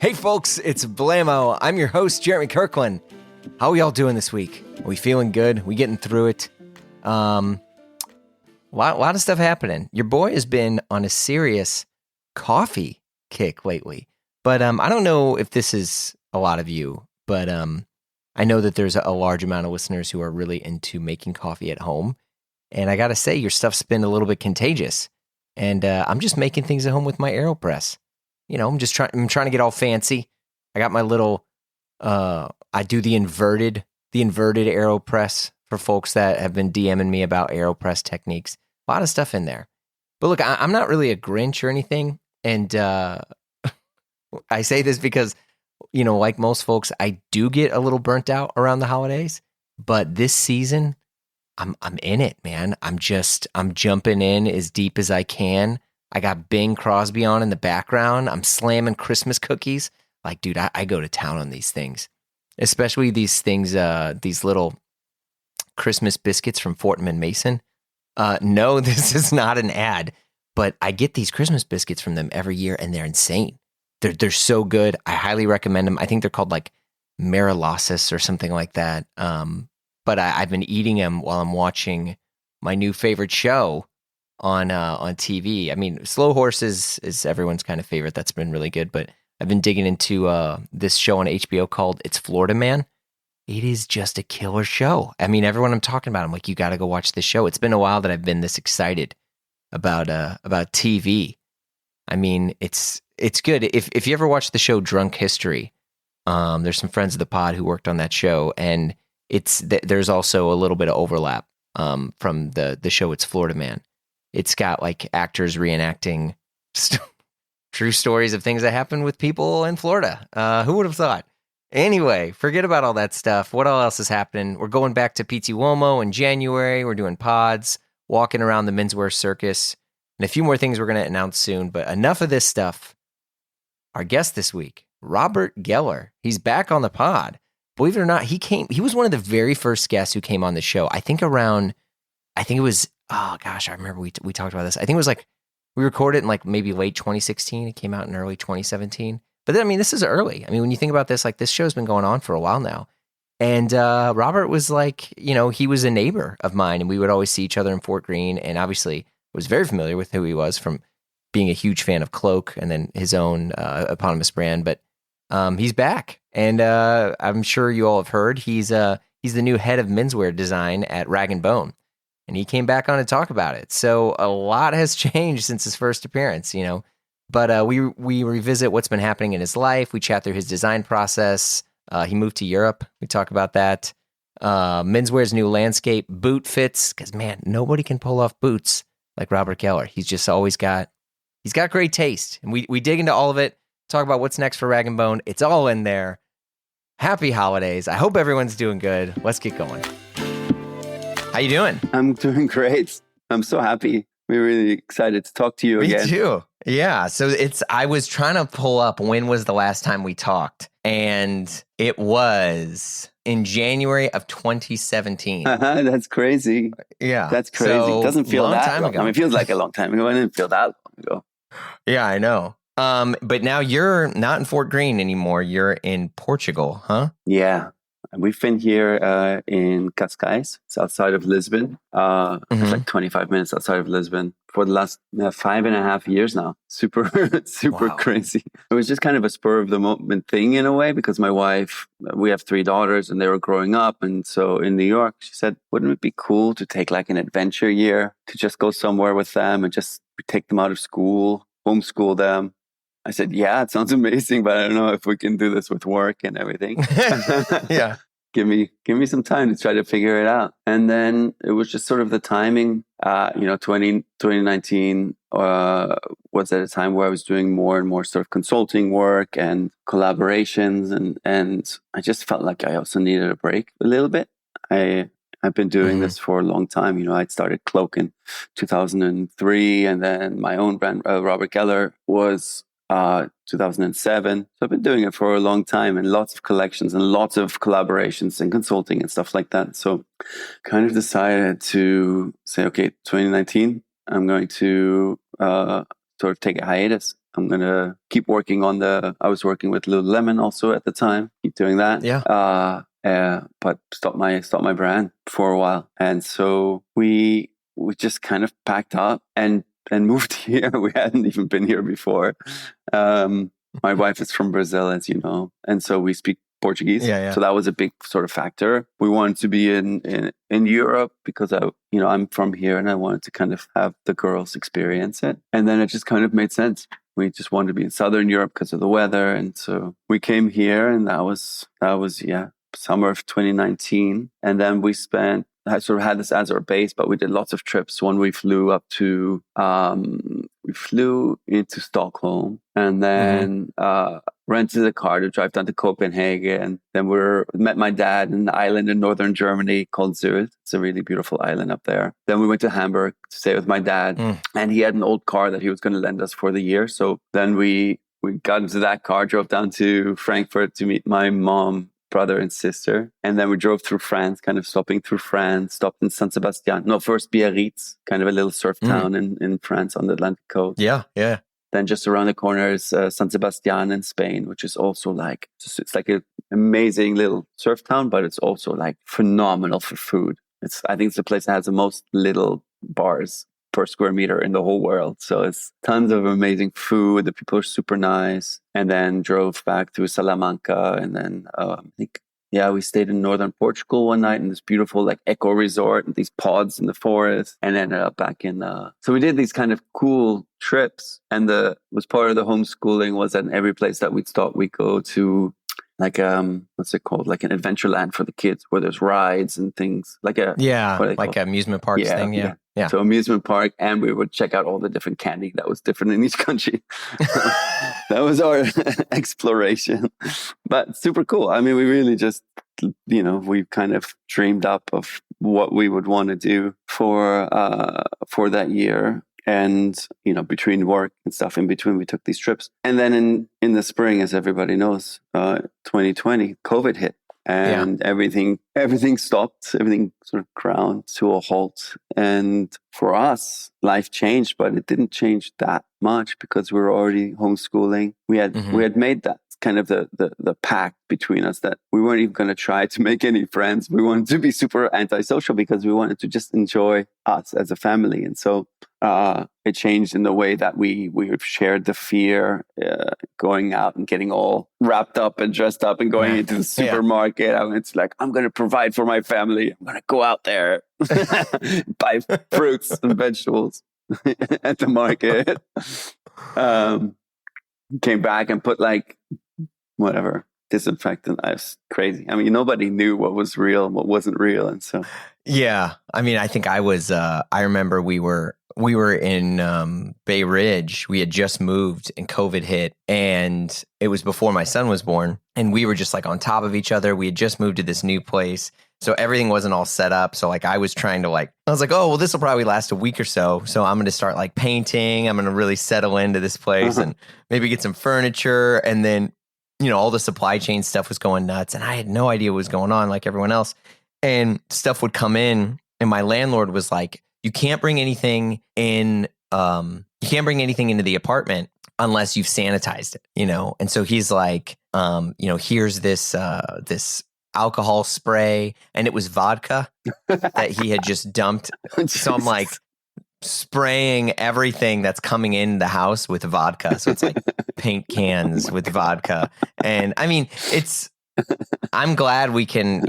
Hey folks, it's Blamo. I'm your host, Jeremy Kirkland. How are y'all doing this week? Are we feeling good? We getting through it? Lot of stuff happening. Your boy has been on a serious coffee kick lately. But I don't know if this is a lot of you, but I know that there's a large amount of listeners who are really into making coffee at home. And I got to say, your stuff's been a little bit contagious. And I'm just making things at home with my AeroPress. You know, I'm trying to get all fancy. I got my little, I do the inverted AeroPress for folks that have been DMing me about AeroPress techniques. A lot of stuff in there. But look, I'm not really a Grinch or anything. And I say this because, you know, like most folks, I do get a little burnt out around the holidays. But this season, I'm in it, man. I'm jumping in as deep as I can. I got Bing Crosby on in the background. I'm slamming Christmas cookies. Like, dude, I go to town on these things, especially these things, these little Christmas biscuits from Fortnum & Mason. No, this is not an ad, but I get these Christmas biscuits from them every year, and they're insane. They're so good. I highly recommend them. I think they're called like Marilassus or something like that. But I've been eating them while I'm watching my new favorite show on TV. I mean, Slow Horses is everyone's kind of favorite. That's been really good. But I've been digging into this show on HBO called It's Florida Man. It is just a killer show. I mean, everyone I'm talking about, I'm like, you got to go watch this show. It's been a while that I've been this excited about TV. I mean, it's good. If you ever watch the show Drunk History, there's some friends of the pod who worked on that show, and there's also a little bit of overlap from the show It's Florida Man. It's got like actors reenacting true stories of things that happened with people in Florida. Who would have thought? Anyway, forget about all that stuff. What all else is happening? We're going back to PT Uomo in January. We're doing pods, walking around the menswear circus, and a few more things we're going to announce soon. But enough of this stuff. Our guest this week, Robert Geller. He's back on the pod. Believe it or not, he was one of the very first guests who came on the show. I think it was, oh gosh, I remember we talked about this. I think it was like, we recorded in like maybe late 2016. It came out in early 2017. But then, I mean, this is early. I mean, when you think about this, like this show's been going on for a while now. And Robert was like, you know, he was a neighbor of mine, and we would always see each other in Fort Greene. And obviously was very familiar with who he was from being a huge fan of Cloak and then his own eponymous brand. But he's back. And I'm sure you all have heard he's the new head of menswear design at Rag & Bone. And he came back on to talk about it. So a lot has changed since his first appearance, you know. But we revisit what's been happening in his life. We chat through his design process. He moved to Europe. We talk about that. Menswear's new landscape, boot fits. Because, man, nobody can pull off boots like Robert Geller. He's just always got great taste. And we dig into all of it. Talk about what's next for Rag & Bone. It's all in there. Happy holidays. I hope everyone's doing good. Let's get going. How you doing? I'm doing great. I'm so happy. We're really excited to talk to you again. Me too. Yeah. So I was trying to pull up when was the last time we talked, and it was in January of 2017. That's crazy. Yeah. That's crazy. So, it doesn't feel that long. Ago. I mean, it feels like a long time ago. I didn't feel that long ago. Yeah, I know. But now you're not in Fort Greene anymore. You're in Portugal, huh? Yeah. We've been here in Cascais. It's outside of Lisbon. It's like 25 minutes outside of Lisbon for the last 5.5 years now. Super wow. Crazy. It was just kind of a spur of the moment thing in a way, because my wife, we have 3 daughters and they were growing up. And so in New York, she said, wouldn't it be cool to take like an adventure year to just go somewhere with them and just take them out of school, homeschool them? I said, yeah, it sounds amazing, but I don't know if we can do this with work and everything. Yeah. Give me some time to try to figure it out. And then it was just sort of the timing, 2019 was at a time where I was doing more and more sort of consulting work and collaborations. And I just felt like I also needed a break a little bit. I've been doing this for a long time. You know, I started Cloak in 2003, and then my own brand, Robert Geller, was 2007. So I've been doing it for a long time, and lots of collections and lots of collaborations and consulting and stuff like that. So kind of decided to say, okay, 2019, I'm going to sort of take a hiatus I'm gonna keep working on I was working with Lululemon also at the time, keep doing that. Yeah. But stop my brand for a while. And so we just kind of packed up and moved here. We hadn't even been here before. My wife is from Brazil, as you know, and so we speak Portuguese. Yeah. So that was a big sort of factor. We wanted to be in Europe because I'm from here and I wanted to kind of have the girls experience it. And then it just kind of made sense. We just wanted to be in Southern Europe because of the weather. And so we came here, and that was summer of 2019. And then I sort of had this as our base, but we did lots of trips. One, we flew into Stockholm, and then rented a car to drive down to Copenhagen. Then met my dad in an island in northern Germany called Sylt. It's a really beautiful island up there. Then we went to Hamburg to stay with my dad, and he had an old car that he was going to lend us for the year. So then we got into that car, drove down to Frankfurt to meet my mom, brother and sister. And then we drove through France, kind of stopping through France, stopped in San Sebastian. No, first Biarritz, kind of a little surf town in France on the Atlantic coast. Yeah. Then just around the corner is San Sebastian in Spain, which is also it's like an amazing little surf town, but it's also like phenomenal for food. I think it's the place that has the most little bars per square meter in the whole world. So it's tons of amazing food. The people are super nice. And then drove back to Salamanca. And then we stayed in northern Portugal one night in this beautiful like eco resort and these pods in the forest, and ended up back in. So we did these kind of cool trips, and was part of the homeschooling was that in every place that we'd stop, we go to like what's it called, like an adventure land for the kids where there's rides and things like like amusement parks thing. Yeah. So amusement park, and we would check out all the different candy that was different in each country. That was our exploration, but super cool. I mean, we really just, we kind of dreamed up of what we would want to do for that year. And, between work and stuff in between, we took these trips. And then in the spring, as everybody knows, 2020, COVID hit. And everything stopped, everything sort of ground to a halt. And for us, life changed, but it didn't change that much because we were already homeschooling. We had made that kind of the pact between us that we weren't even going to try to make any friends. We wanted to be super antisocial because we wanted to just enjoy us as a family. And so it changed in the way that we shared the fear, going out and getting all wrapped up and dressed up and going into the supermarket. It's like, I'm going to provide for my family. I'm going to go out there, buy fruits and vegetables at the market. Came back and put like whatever disinfectant. I was crazy. I mean, nobody knew what was real and what wasn't real. And so, yeah, I mean, I think I was, I remember we were in Bay Ridge. We had just moved and COVID hit, and it was before my son was born. And we were just like on top of each other. We had just moved to this new place. So everything wasn't all set up. So like I was trying to I was like, oh, well, this will probably last a week or so. So I'm going to start like painting. I'm going to really settle into this place and maybe get some furniture. And then, all the supply chain stuff was going nuts. And I had no idea what was going on like everyone else. And stuff would come in, and my landlord was like, you can't bring anything in. You can't bring anything into the apartment unless you've sanitized it, And so he's like, here's this alcohol spray, and it was vodka that he had just dumped. So I'm like spraying everything that's coming in the house with vodka. So it's like paint cans with vodka. And I mean, I'm glad we can,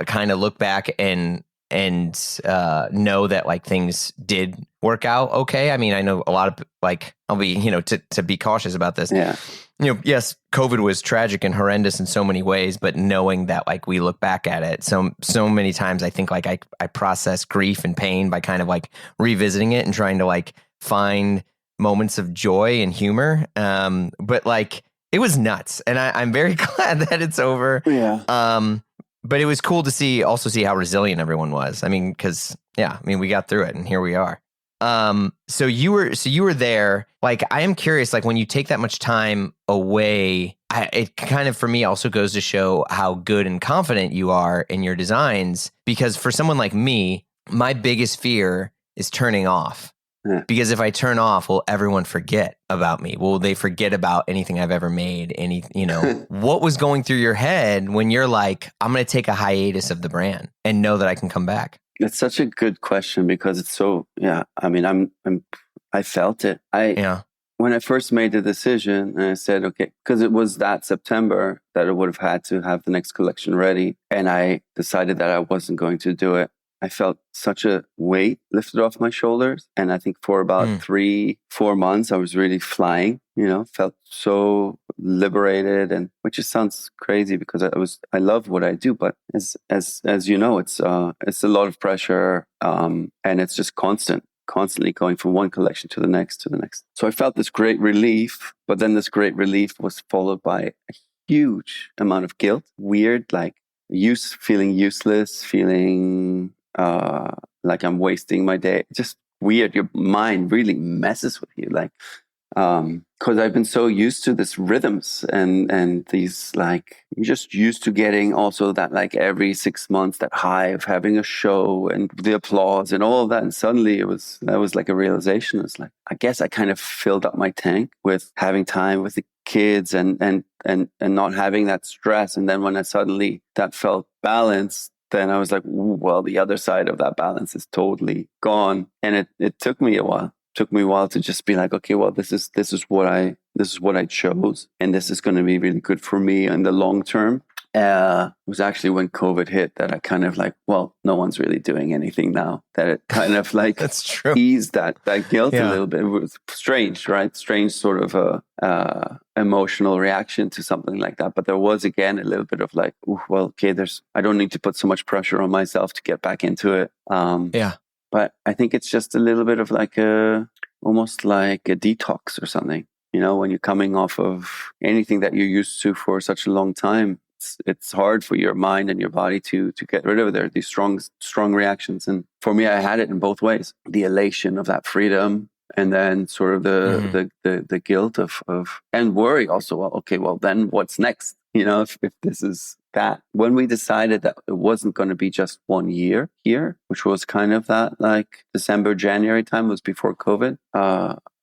kind of look back and know that like things did work out okay. I mean, I know a lot of I'll be, to be cautious about this. Yeah. Yes, COVID was tragic and horrendous in so many ways, but knowing that like we look back at it so many times, I think like I process grief and pain by kind of like revisiting it and trying to like find moments of joy and humor. But like it was nuts, and I'm very glad that it's over. Yeah. But it was cool to also see how resilient everyone was. I mean, because we got through it, and here we are. So you were there. Like, I am curious, like when you take that much time away, it kind of, for me, also goes to show how good and confident you are in your designs. Because for someone like me, my biggest fear is turning off. Yeah. Because if I turn off, will everyone forget about me? Will they forget about anything I've ever made? What was going through your head when you're like, I'm going to take a hiatus of the brand and know that I can come back? It's such a good question because it's so, yeah. I mean, I felt it. When I first made the decision and I said, okay, because it was that September that I would have had to have the next collection ready. And I decided that I wasn't going to do it. I felt such a weight lifted off my shoulders. And I think for about 3-4 months, I was really flying, felt so liberated, and which just sounds crazy because I love what I do, but as you know, it's a lot of pressure. And it's just constantly going from one collection to the next. So I felt this great relief, but then this great relief was followed by a huge amount of guilt, weird, like feeling useless, feeling like I'm wasting my day. Just weird. Your mind really messes with you, like because I've been so used to this rhythms and these, like, you're just used to getting also that, like, every 6 months, that high of having a show and the applause and all of that. And suddenly that was like a realization. It's like, I guess I kind of filled up my tank with having time with the kids and not having that stress. And then when that felt balanced, then I was like, ooh, well, the other side of that balance is totally gone. And it took me a while. Took me a while to just be like, okay, well, this is what I chose, and this is going to be really good for me in the long term. It was actually when COVID hit that I kind of like, well, no one's really doing anything now. That it kind of like That's true. Eased that guilt a little bit. It was strange, right? Strange sort of emotional reaction to something like that. But there was, again, a little bit of like, ooh, well, okay, I don't need to put so much pressure on myself to get back into it. But I think it's just a little bit of like almost like a detox or something. When you're coming off of anything that you're used to for such a long time, it's hard for your mind and your body to get rid of it. There are these strong reactions. And for me, I had it in both ways. The elation of that freedom, and then sort of the guilt of and worry also. Well, okay, well, then what's next? If this is that. When we decided that it wasn't going to be just 1 year here, which was kind of that like December, January time, was before COVID.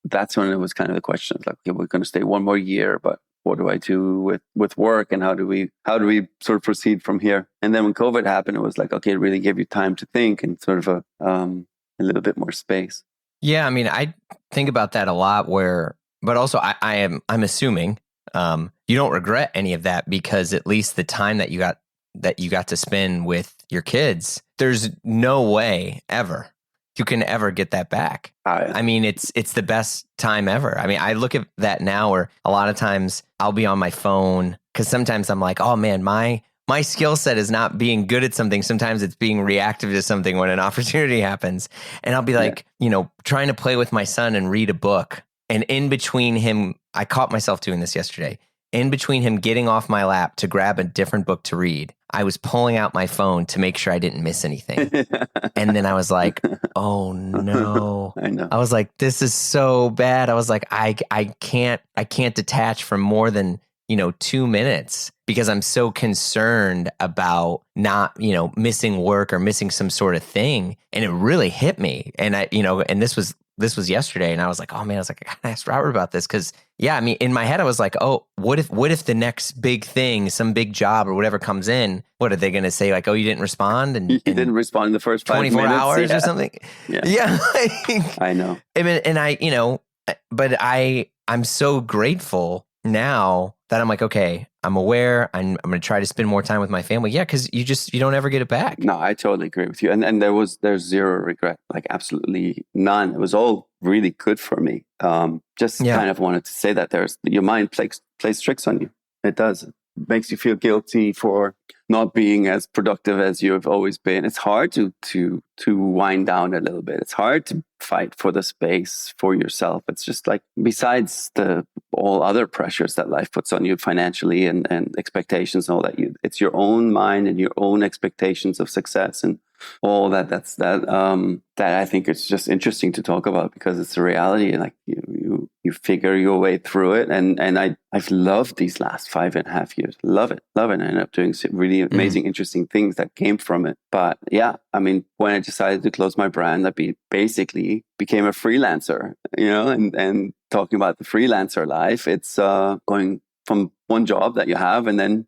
That's when it was kind of the question, like, okay, we're going to stay 1 more year, but what do I do with work, and how do we sort of proceed from here? And then when COVID happened, it was like, okay, it really gave you time to think and sort of a little bit more space. Yeah, I mean, I think about that a lot. But also I'm assuming you don't regret any of that, because at least the time that you got to spend with your kids, there's no way ever you can ever get that back. I mean, it's the best time ever. I mean, I look at that now, where a lot of times I'll be on my phone, because sometimes I'm like, oh man, my skill set is not being good at something. Sometimes it's being reactive to something when an opportunity happens. And I'll be like, trying to play with my son and read a book. And in between him, I caught myself doing this yesterday. In between him getting off my lap to grab a different book to read, I was pulling out my phone to make sure I didn't miss anything. And then I was like, oh no. I know. I was like, this is so bad. I was like, I can't detach for more than 2 minutes, because I'm so concerned about not, missing work or missing some sort of thing. And it really hit me. And and this was yesterday, and I was like, oh man, I gotta ask Robert about this. Cause yeah, I mean, in my head, I was like, oh, what if the next big thing, some big job or whatever comes in, what are they going to say? Like, oh, you didn't respond? And you didn't respond in the first 5 24 minutes, hours or something. Yeah. I know. I mean, and but I'm so grateful now that I'm like, okay, I'm aware. I'm going to try to spend more time with my family. Yeah, because you don't ever get it back. No, I totally agree with you. And there's zero regret, like absolutely none. It was all really good for me. Kind of wanted to say that your mind plays tricks on you. It does. It makes you feel guilty for not being as productive as you have always been. It's hard to wind down a little bit. It's hard to fight for the space for yourself. It's just like, besides all other pressures that life puts on you financially and expectations and all that, it's your own mind and your own expectations of success. And all that. That I think it's just interesting to talk about because it's a reality. And like you figure your way through it. And I've loved these last 5.5 years. Love it. I ended up doing some really amazing, interesting things that came from it. But yeah, I mean, when I decided to close my brand, I basically became a freelancer, and talking about the freelancer life, it's going from one job that you have and then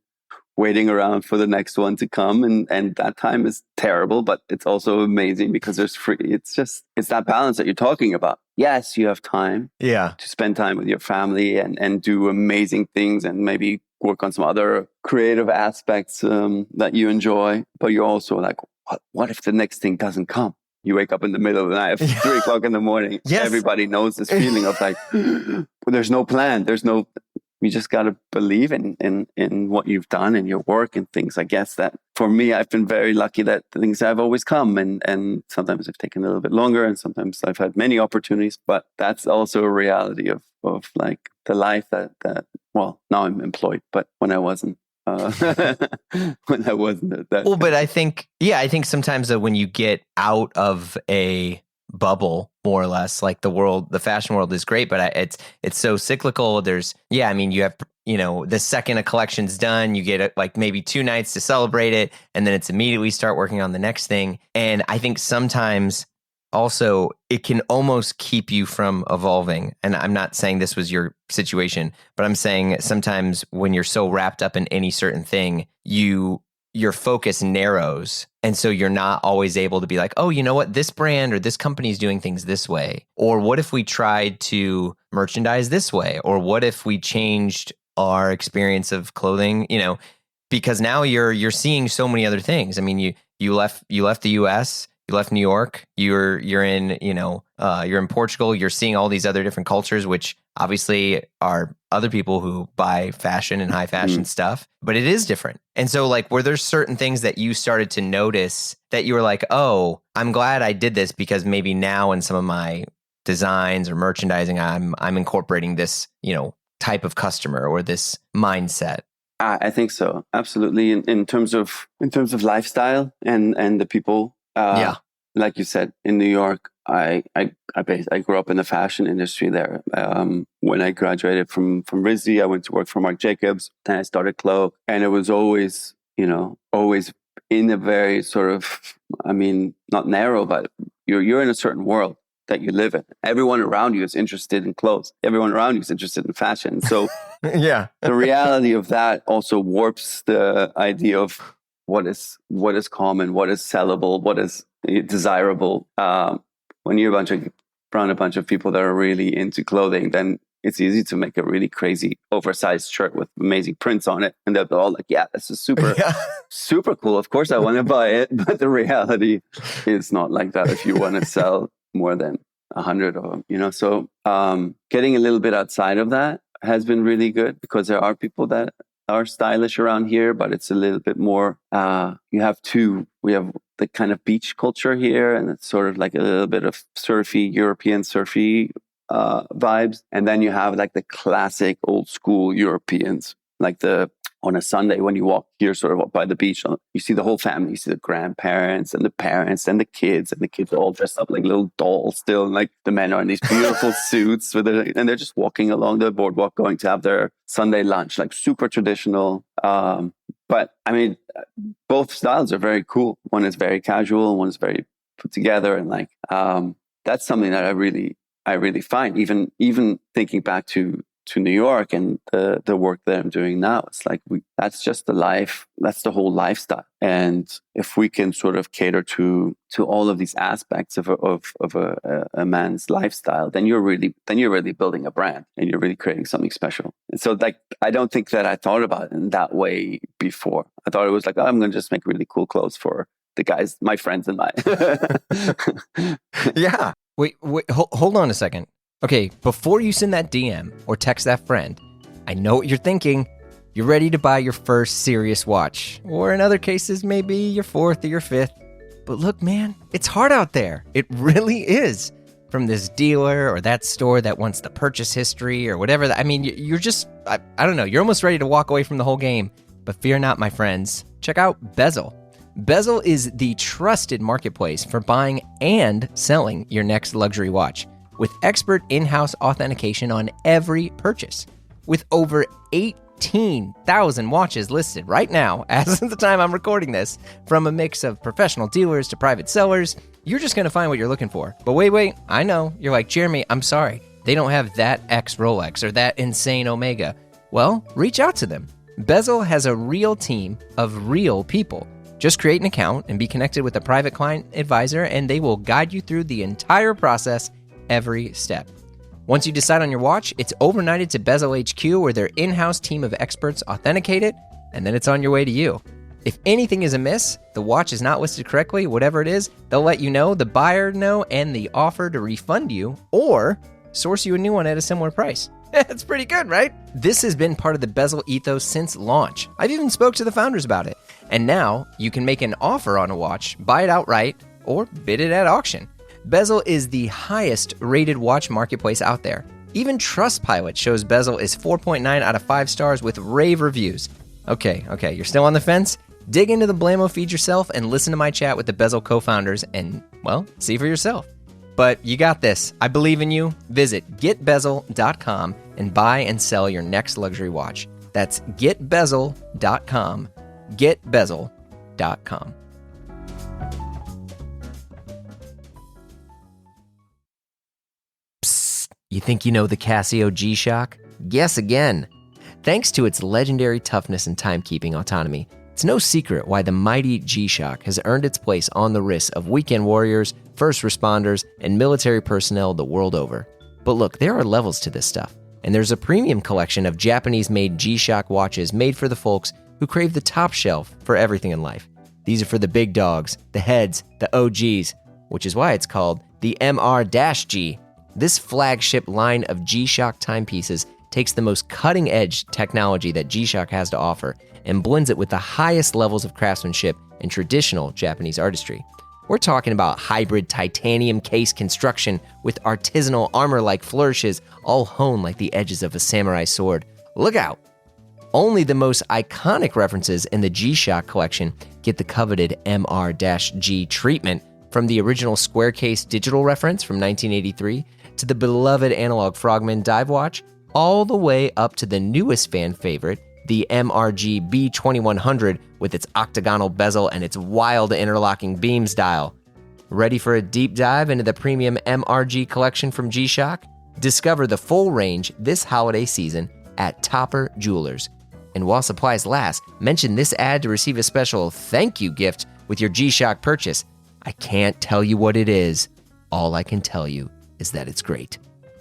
waiting around for the next one to come. And that time is terrible, but it's also amazing because there's free. It's that balance that you're talking about. Yes, you have time to spend time with your family and do amazing things and maybe work on some other creative aspects that you enjoy. But you're also like, what if the next thing doesn't come? You wake up in the middle of the night at 3 o'clock in the morning. Yes. Everybody knows this feeling of like, there's no plan. You just got to believe in what you've done and your work and things. I guess that for me, I've been very lucky that things have always come and sometimes they've taken a little bit longer and sometimes I've had many opportunities, but that's also a reality of like the life that well, now I'm employed, but when I wasn't. When I wasn't that. Well, but I think sometimes when you get out of a bubble, more or less, like the fashion world is great, but it's so cyclical. You have, the second a collection's done, you get like maybe 2 nights to celebrate it, and then it's immediately start working on the next thing. And I think sometimes also it can almost keep you from evolving. And I'm not saying this was your situation, but I'm saying sometimes when you're so wrapped up in any certain thing, your focus narrows. And so you're not always able to be like, oh, you know what? This brand or this company is doing things this way. Or what if we tried to merchandise this way? Or what if we changed our experience of clothing? Because now you're seeing so many other things. I mean, you left the US, you left New York, you're in, you're in Portugal, you're seeing all these other different cultures, which obviously are other people who buy fashion and high fashion stuff, but it is different. And so like, were there certain things that you started to notice that you were like, oh, I'm glad I did this because maybe now in some of my designs or merchandising, I'm incorporating this, type of customer or this mindset? I think so. Absolutely. In terms of lifestyle and the people, like you said, in New York, I grew up in the fashion industry there. When I graduated from RISD, I went to work for Marc Jacobs. Then I started Clo, and it was always in a very sort of, not narrow, but you're in a certain world that you live in. Everyone around you is interested in clothes. Everyone around you is interested in fashion. So the reality of that also warps the idea of what is common, what is sellable, what is desirable. When you're around a bunch of people that are really into clothing, then it's easy to make a really crazy oversized shirt with amazing prints on it. And they're all like, yeah, this is super cool. Of course I want to buy it. But the reality is not like that if you want to sell more than 100 of them, So getting a little bit outside of that has been really good because there are people that are stylish around here, but it's a little bit more, we have the kind of beach culture here, and it's sort of like a little bit of European surfy vibes. And then you have like the classic old school Europeans, like on a Sunday when you walk here sort of by the beach, you see the whole family, you see the grandparents and the parents and the kids are all dressed up like little dolls still. And like the men are in these beautiful suits and they're just walking along the boardwalk going to have their Sunday lunch, like super traditional. But I mean, both styles are very cool. One is very casual, one is very put together. And like, that's something that I really find, even thinking back to New York and the work that I'm doing now. It's like that's just the life. That's the whole lifestyle. And if we can sort of cater to all of these aspects of a man's lifestyle, then you're really building a brand and you're really creating something special. And so like I don't think that I thought about it in that way before. I thought it was like, oh, I'm going to just make really cool clothes for the guys, my friends and I. Yeah. Wait, hold on a second. Okay, before you send that DM or text that friend, I know what you're thinking. You're ready to buy your first serious watch, or in other cases, maybe your fourth or your fifth. But look, man, it's hard out there. It really is. From this dealer or that store that wants the purchase history or whatever. I mean, you're just, I don't know, you're almost ready to walk away from the whole game. But fear not, my friends. Check out Bezel. Bezel is the trusted marketplace for buying and selling your next luxury watch, with expert in-house authentication on every purchase. With over 18,000 watches listed right now, as of the time I'm recording this, from a mix of professional dealers to private sellers, you're just going to find what you're looking for. But wait, I know. You're like, Jeremy, I'm sorry. They don't have that X Rolex or that insane Omega. Well, reach out to them. Bezel has a real team of real people. Just create an account and be connected with a private client advisor, and they will guide you through the entire process every step. Once you decide on your watch, it's overnighted to Bezel HQ, where their in-house team of experts authenticate it, and then it's on your way to you. If anything is amiss, the watch is not listed correctly, whatever it is, they'll let you know, the buyer know, and the offer to refund you or source you a new one at a similar price. It's pretty good, right? This has been part of the Bezel ethos since launch. I've even spoke to the founders about it. And now you can make an offer on a watch, buy it outright, or bid it at auction. Bezel is the highest rated watch marketplace out there. Even Trustpilot shows Bezel is 4.9 out of 5 stars with rave reviews. Okay, you're still on the fence? Dig into the Blamo feed yourself and listen to my chat with the Bezel co-founders and, well, see for yourself. But you got this. I believe in you. Visit getbezel.com and buy and sell your next luxury watch. That's getbezel.com. Getbezel.com. Psst, you think you know the Casio G-Shock? Guess again. Thanks to its legendary toughness and timekeeping autonomy, it's no secret why the mighty G-Shock has earned its place on the wrists of weekend warriors, first responders, and military personnel the world over. But look, there are levels to this stuff, and there's a premium collection of Japanese-made G-Shock watches made for the folks who crave the top shelf for everything in life. These are for the big dogs, the heads, the OGs, which is why it's called the MR-G. This flagship line of G-Shock timepieces takes the most cutting-edge technology that G-Shock has to offer and blends it with the highest levels of craftsmanship and traditional Japanese artistry. We're talking about hybrid titanium case construction with artisanal armor-like flourishes, all honed like the edges of a samurai sword. Look out! Only the most iconic references in the G-Shock collection get the coveted MR-G treatment, from the original square case digital reference from 1983 to the beloved analog Frogman dive watch, all the way up to the newest fan favorite, the MRG B2100 with its octagonal bezel and its wild interlocking beams dial. Ready for a deep dive into the premium MRG collection from G-Shock? Discover the full range this holiday season at Topper Jewelers. And while supplies last, mention this ad to receive a special thank you gift with your G-Shock purchase. I can't tell you what it is. All I can tell you is that it's great.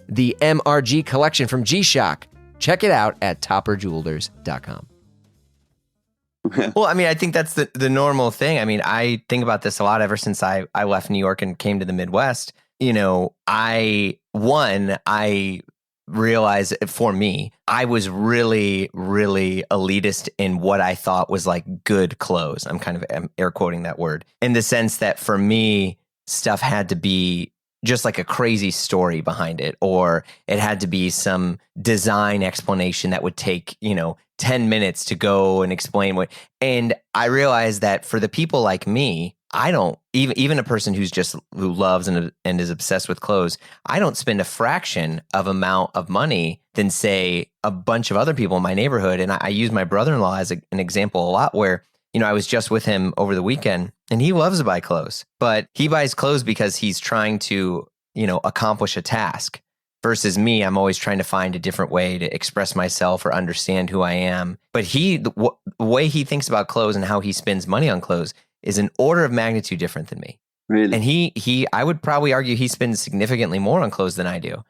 The MRG collection from G-Shock. Check it out at topperjewelers.com. Well, I mean, I think that's the normal thing. I mean, I think about this a lot ever since I left New York and came to the Midwest. You know, I realized for me, I was really, really elitist in what I thought was like good clothes. I'm kind of air quoting that word, in the sense that for me, stuff had to be just like a crazy story behind it, or it had to be some design explanation that would take, 10 minutes to go and explain what. And I realized that for the people like me, I don't, even a person who loves and is obsessed with clothes, I don't spend a fraction of amount of money than, say, a bunch of other people in my neighborhood. And I use my brother-in-law as an example a lot, where I was just with him over the weekend, and he loves to buy clothes, but he buys clothes because he's trying to, accomplish a task. Versus me, I'm always trying to find a different way to express myself or understand who I am. But the way he thinks about clothes and how he spends money on clothes is an order of magnitude different than me. Really? And I would probably argue he spends significantly more on clothes than I do.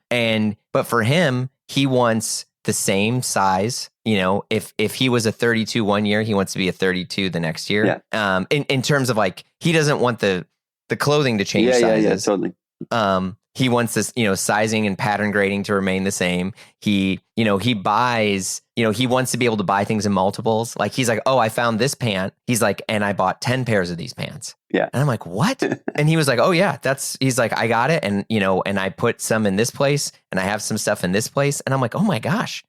But for him, he wants the same size. If he was a 32 one year, he wants to be a 32 the next year. Yeah. In terms of like, he doesn't want the clothing to change sizes. Yeah, totally. He wants this, sizing and pattern grading to remain the same. He buys, he wants to be able to buy things in multiples. Like, he's like, oh, I found this pant. He's like, and I bought 10 pairs of these pants. Yeah. And I'm like, what? And he was like, oh yeah, he's like, I got it. And, and I put some in this place and I have some stuff in this place. And I'm like, oh my gosh.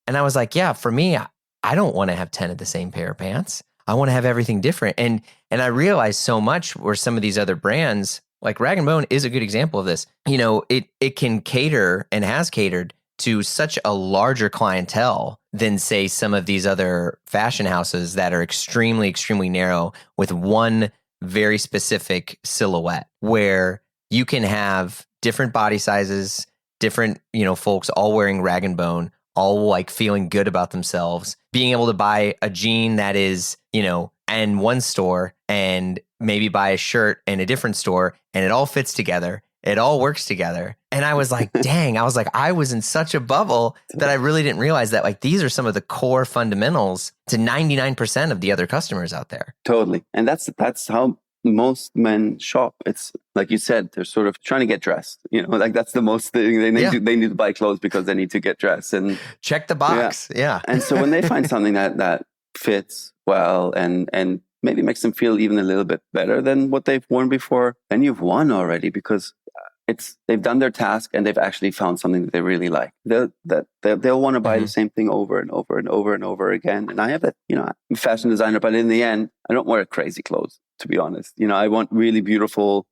And I was like, yeah, for me, I don't want to have 10 of the same pair of pants. I want to have everything different. And I realized so much where some of these other brands, like Rag & Bone is a good example of this. You know, it can cater and has catered to such a larger clientele than, say, some of these other fashion houses that are extremely, extremely narrow with one very specific silhouette, where you can have different body sizes, different, you know, folks all wearing Rag & Bone, all like feeling good about themselves, being able to buy a jean that is, you know, in one store and maybe buy a shirt in a different store, and it all fits together. It all works together. And I was like, dang, I was in such a bubble that I really didn't realize that like these are some of the core fundamentals to 99% of the other customers out there. Totally. And that's how most men shop. It's like you said, they're sort of trying to get dressed, you know, like that's the most thing they need to buy clothes because they need to get dressed and check the box. Yeah. And so when they find something that fits well and maybe makes them feel even a little bit better than what they've worn before, then you've won already, because they've done their task and they've actually found something that they really like. They'll want to buy the same thing over and over and over and over again. And I have that, you know, I'm a fashion designer, but in the end, I don't wear crazy clothes, to be honest. You know, I want really beautiful,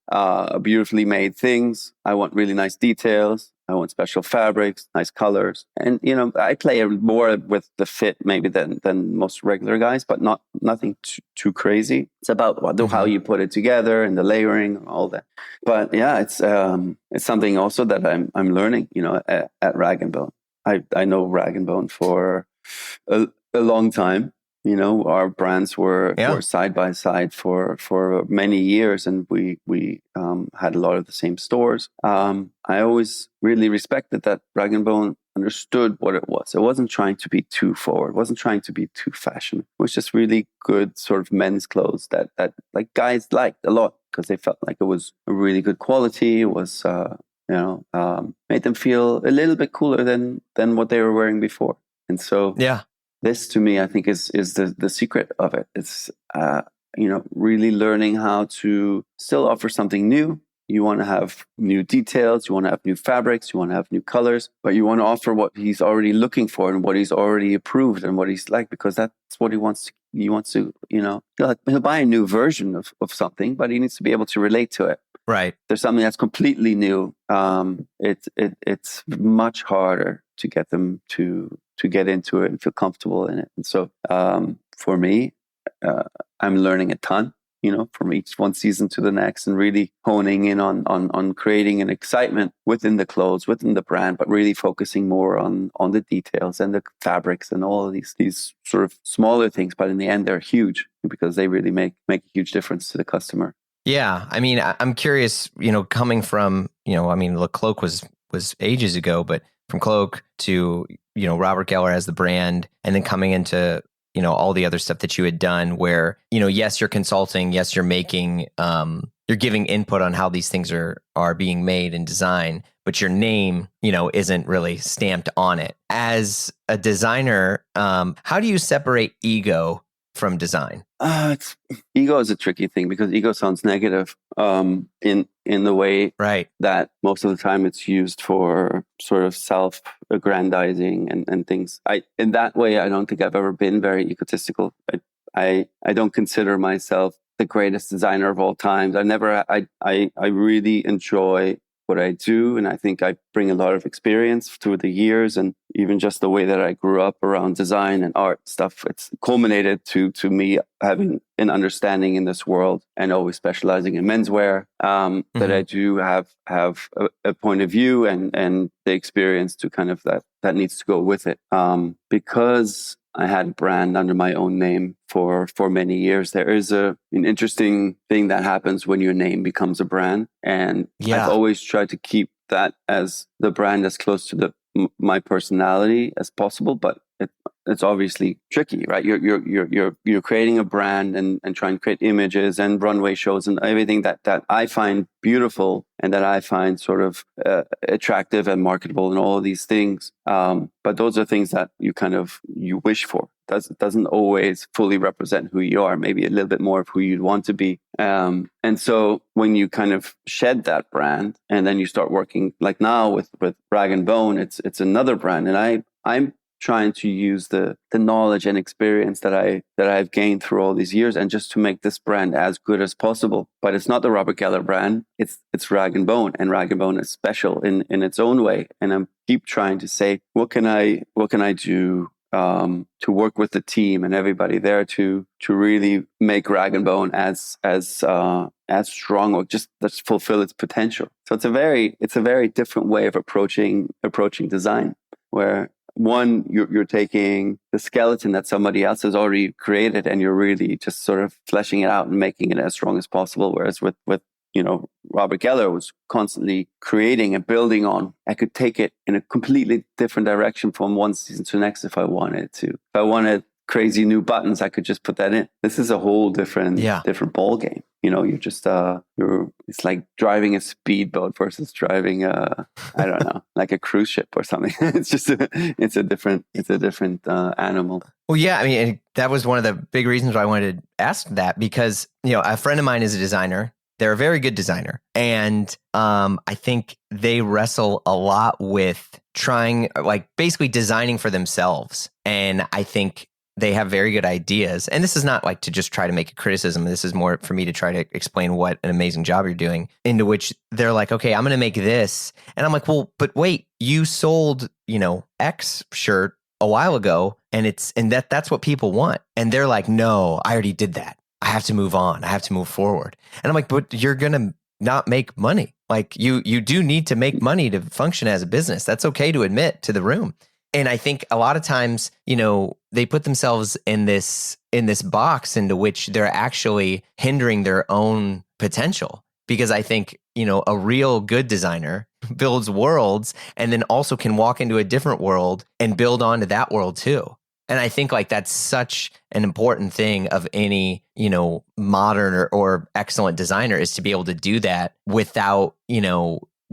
beautifully made things. I want really nice details. I want special fabrics, nice colors. And, you know, I play more with the fit maybe than most regular guys, but nothing too crazy. It's about how you put it together and the layering and all that. But yeah, it's something also that I'm learning, you know, at Rag & Bone. I know Rag & Bone for a long time. You know, our brands were side by side for many years, and we had a lot of the same stores. I always really respected that Rag & Bone understood what it was. It wasn't trying to be too forward. It wasn't trying to be too fashion. It was just really good sort of men's clothes that like guys liked a lot because they felt like it was a really good quality. It was made them feel a little bit cooler than what they were wearing before. And so this to me, I think is the secret of it. It's really learning how to still offer something new. You want to have new details, you want to have new fabrics, you want to have new colors, but you want to offer what he's already looking for and what he's already approved and what he's like, because that's what he wants. He wants to, you know, he'll buy a new version of something, but he needs to be able to relate to it. Right. There's something that's completely new. It's much harder to get them to get into it and feel comfortable in it. And so for me, I'm learning a ton, you know, from each one season to the next, and really honing in on creating an excitement within the clothes, within the brand, but really focusing more on the details and the fabrics and all of these sort of smaller things. But in the end, they're huge because they really make a huge difference to the customer. Yeah. I mean, I'm curious, you know, coming from, you know, I mean, look, Cloak was ages ago, but from Cloak to, you know, Robert Geller as the brand, and then coming into, you know, all the other stuff that you had done where, you know, yes, you're consulting, yes, you're making, you're giving input on how these things are being made and designed, but your name, you know, isn't really stamped on it. As a designer, how do you separate ego from design? Ego is a tricky thing because ego sounds negative in the way that most of the time it's used for sort of self-aggrandizing and things. In that way, I don't think I've ever been very egotistical. I don't consider myself the greatest designer of all times. I really enjoy what I do, and I think I bring a lot of experience through the years, and even just the way that I grew up around design and art stuff. It's culminated to me having an understanding in this world and always specializing in menswear. That I do have a point of view and the experience to kind of that needs to go with it. Because I had a brand under my own name for many years. There is an interesting thing that happens when your name becomes a brand. And I've always tried to keep that as the brand as close to my personality as possible, but it's obviously tricky, right? You're creating a brand and trying to create images and runway shows and everything that I find beautiful and that I find sort of attractive and marketable and all of these things. But those are things that you wish for. It doesn't always fully represent who you are, maybe a little bit more of who you'd want to be. And so when you kind of shed that brand and then you start working like now with Rag & Bone, it's another brand. And I'm trying to use the knowledge and experience that I've gained through all these years, and just to make this brand as good as possible. But it's not the Robert Geller brand. It's Rag and Bone, and Rag and Bone is special in its own way. And I keep trying to say, what can I do to work with the team and everybody there to really make Rag and Bone as strong, or just let's fulfill its potential. So it's a very different way of approaching design, where one, you're taking the skeleton that somebody else has already created, and you're really just sort of fleshing it out and making it as strong as possible. Whereas with Robert Geller was constantly creating and building on. I could take it in a completely different direction from one season to the next if I wanted to. If I wanted crazy new buttons, I could just put that in. This is a whole different ball game. You're just it's like driving a speedboat versus driving I don't know, like a cruise ship or something. It's a different animal. Well, yeah, I mean, and that was one of the big reasons why I wanted to ask that, because a friend of mine is a designer. They're a very good designer, and I think they wrestle a lot with trying, like, basically designing for themselves. And I think they have very good ideas. And this is not like to just try to make a criticism. This is more for me to try to explain what an amazing job you're doing, into which they're like, okay, I'm going to make this. And I'm like, well, but wait, you sold, X shirt a while ago, and that's what people want. And they're like, no, I already did that. I have to move on. I have to move forward. And I'm like, but you're going to not make money. Like you do need to make money to function as a business. That's okay to admit to the room. And I think a lot of times, they put themselves in this box into which they're actually hindering their own potential. Because I think, a real good designer builds worlds and then also can walk into a different world and build onto that world too. And I think like that's such an important thing of any, modern or excellent designer, is to be able to do that without,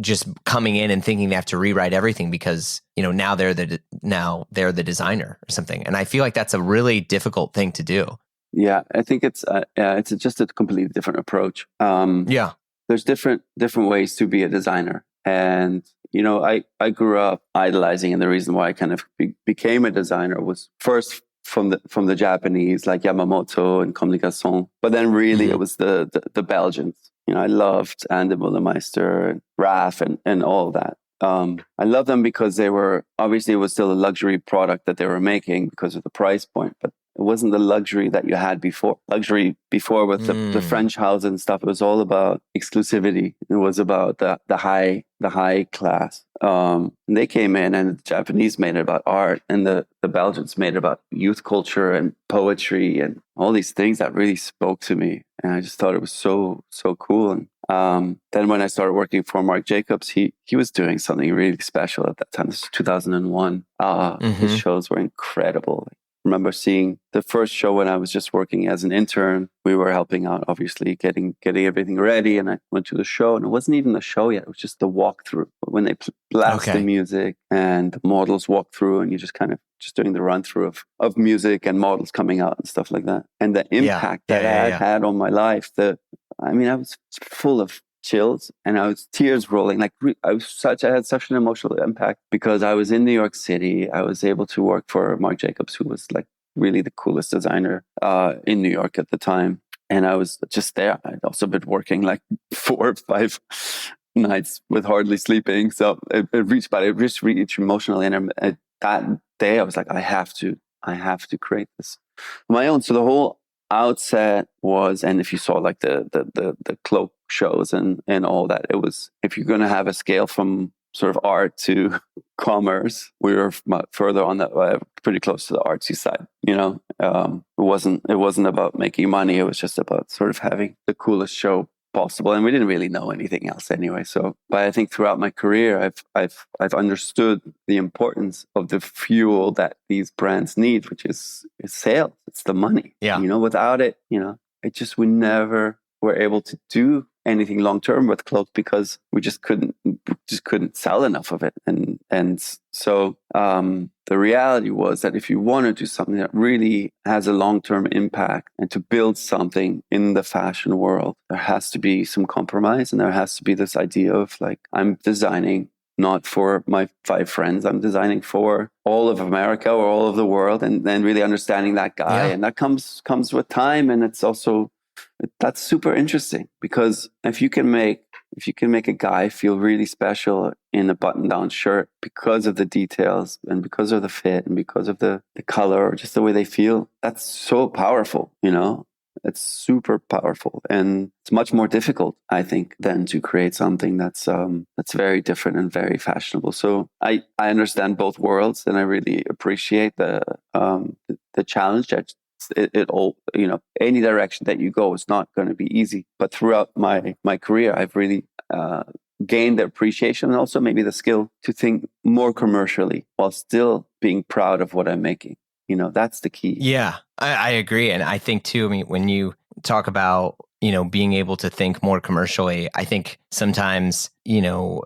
just coming in and thinking they have to rewrite everything because, now they're the designer or something. And I feel like that's a really difficult thing to do. Yeah, I think it's just a completely different approach. There's different ways to be a designer. And, I grew up idolizing, and the reason why I kind of became a designer was first from the Japanese, like Yamamoto and Comme des Garçons. But then really it was the Belgians. I loved Anne Mullermeister and Raf and all of that. I love them because they were, obviously it was still a luxury product that they were making because of the price point, but it wasn't the luxury that you had before. Luxury before with the French houses and stuff, it was all about exclusivity. It was about the high class. And they came in, and the Japanese made it about art, and the Belgians made it about youth culture and poetry and all these things that really spoke to me. And I just thought it was so cool. And then when I started working for Marc Jacobs, he was doing something really special at that time. This was 2001. His shows were incredible. I remember seeing the first show when I was just working as an intern. We were helping out, obviously, getting everything ready. And I went to the show, and it wasn't even the show yet. It was just the walkthrough. When they blast the music and the models walk through, and you're just kind of just doing the run through of music and models coming out and stuff like that. And the impact that it had on my life, I was full of chills, and I was tears rolling. Like I had such an emotional impact because I was in New York City. I was able to work for Marc Jacobs, who was like really the coolest designer in New York at the time. And I was just there. I'd also been working like 4 or 5 nights with hardly sleeping. So it reached emotionally. And that day I was like, I have to create this on my own. So the whole outset was, and if you saw like the cloak shows and all that, it was, if you're going to have a scale from sort of art to commerce, we were further on that, pretty close to the artsy side. It wasn't about making money. It was just about sort of having the coolest show possible, and we didn't really know anything else anyway. So, but I think throughout my career, I've understood the importance of the fuel that these brands need, which is sales. It's the money. Yeah. Without it, we never were able to do anything long term with clothes because we just couldn't sell enough of it. And so the reality was that if you want to do something that really has a long-term impact and to build something in the fashion world, there has to be some compromise, and there has to be this idea of like, I'm designing not for my 5 friends. I'm designing for all of America or all of the world, and then really understanding that guy. Yeah. And that comes with time. And it's also, that's super interesting, because if you can make a guy feel really special in a button-down shirt because of the details and because of the fit and because of the color or just the way they feel, that's so powerful, you know? It's super powerful, and it's much more difficult, I think, than to create something that's very different and very fashionable. So I understand both worlds, and I really appreciate the challenge. That it all, you know, any direction that you go is not going to be easy. But throughout my career, I've really gained the appreciation and also maybe the skill to think more commercially while still being proud of what I'm making. You know, that's the key. Yeah, I agree. And I think too, I mean, when you talk about, you know, being able to think more commercially, I think sometimes, you know,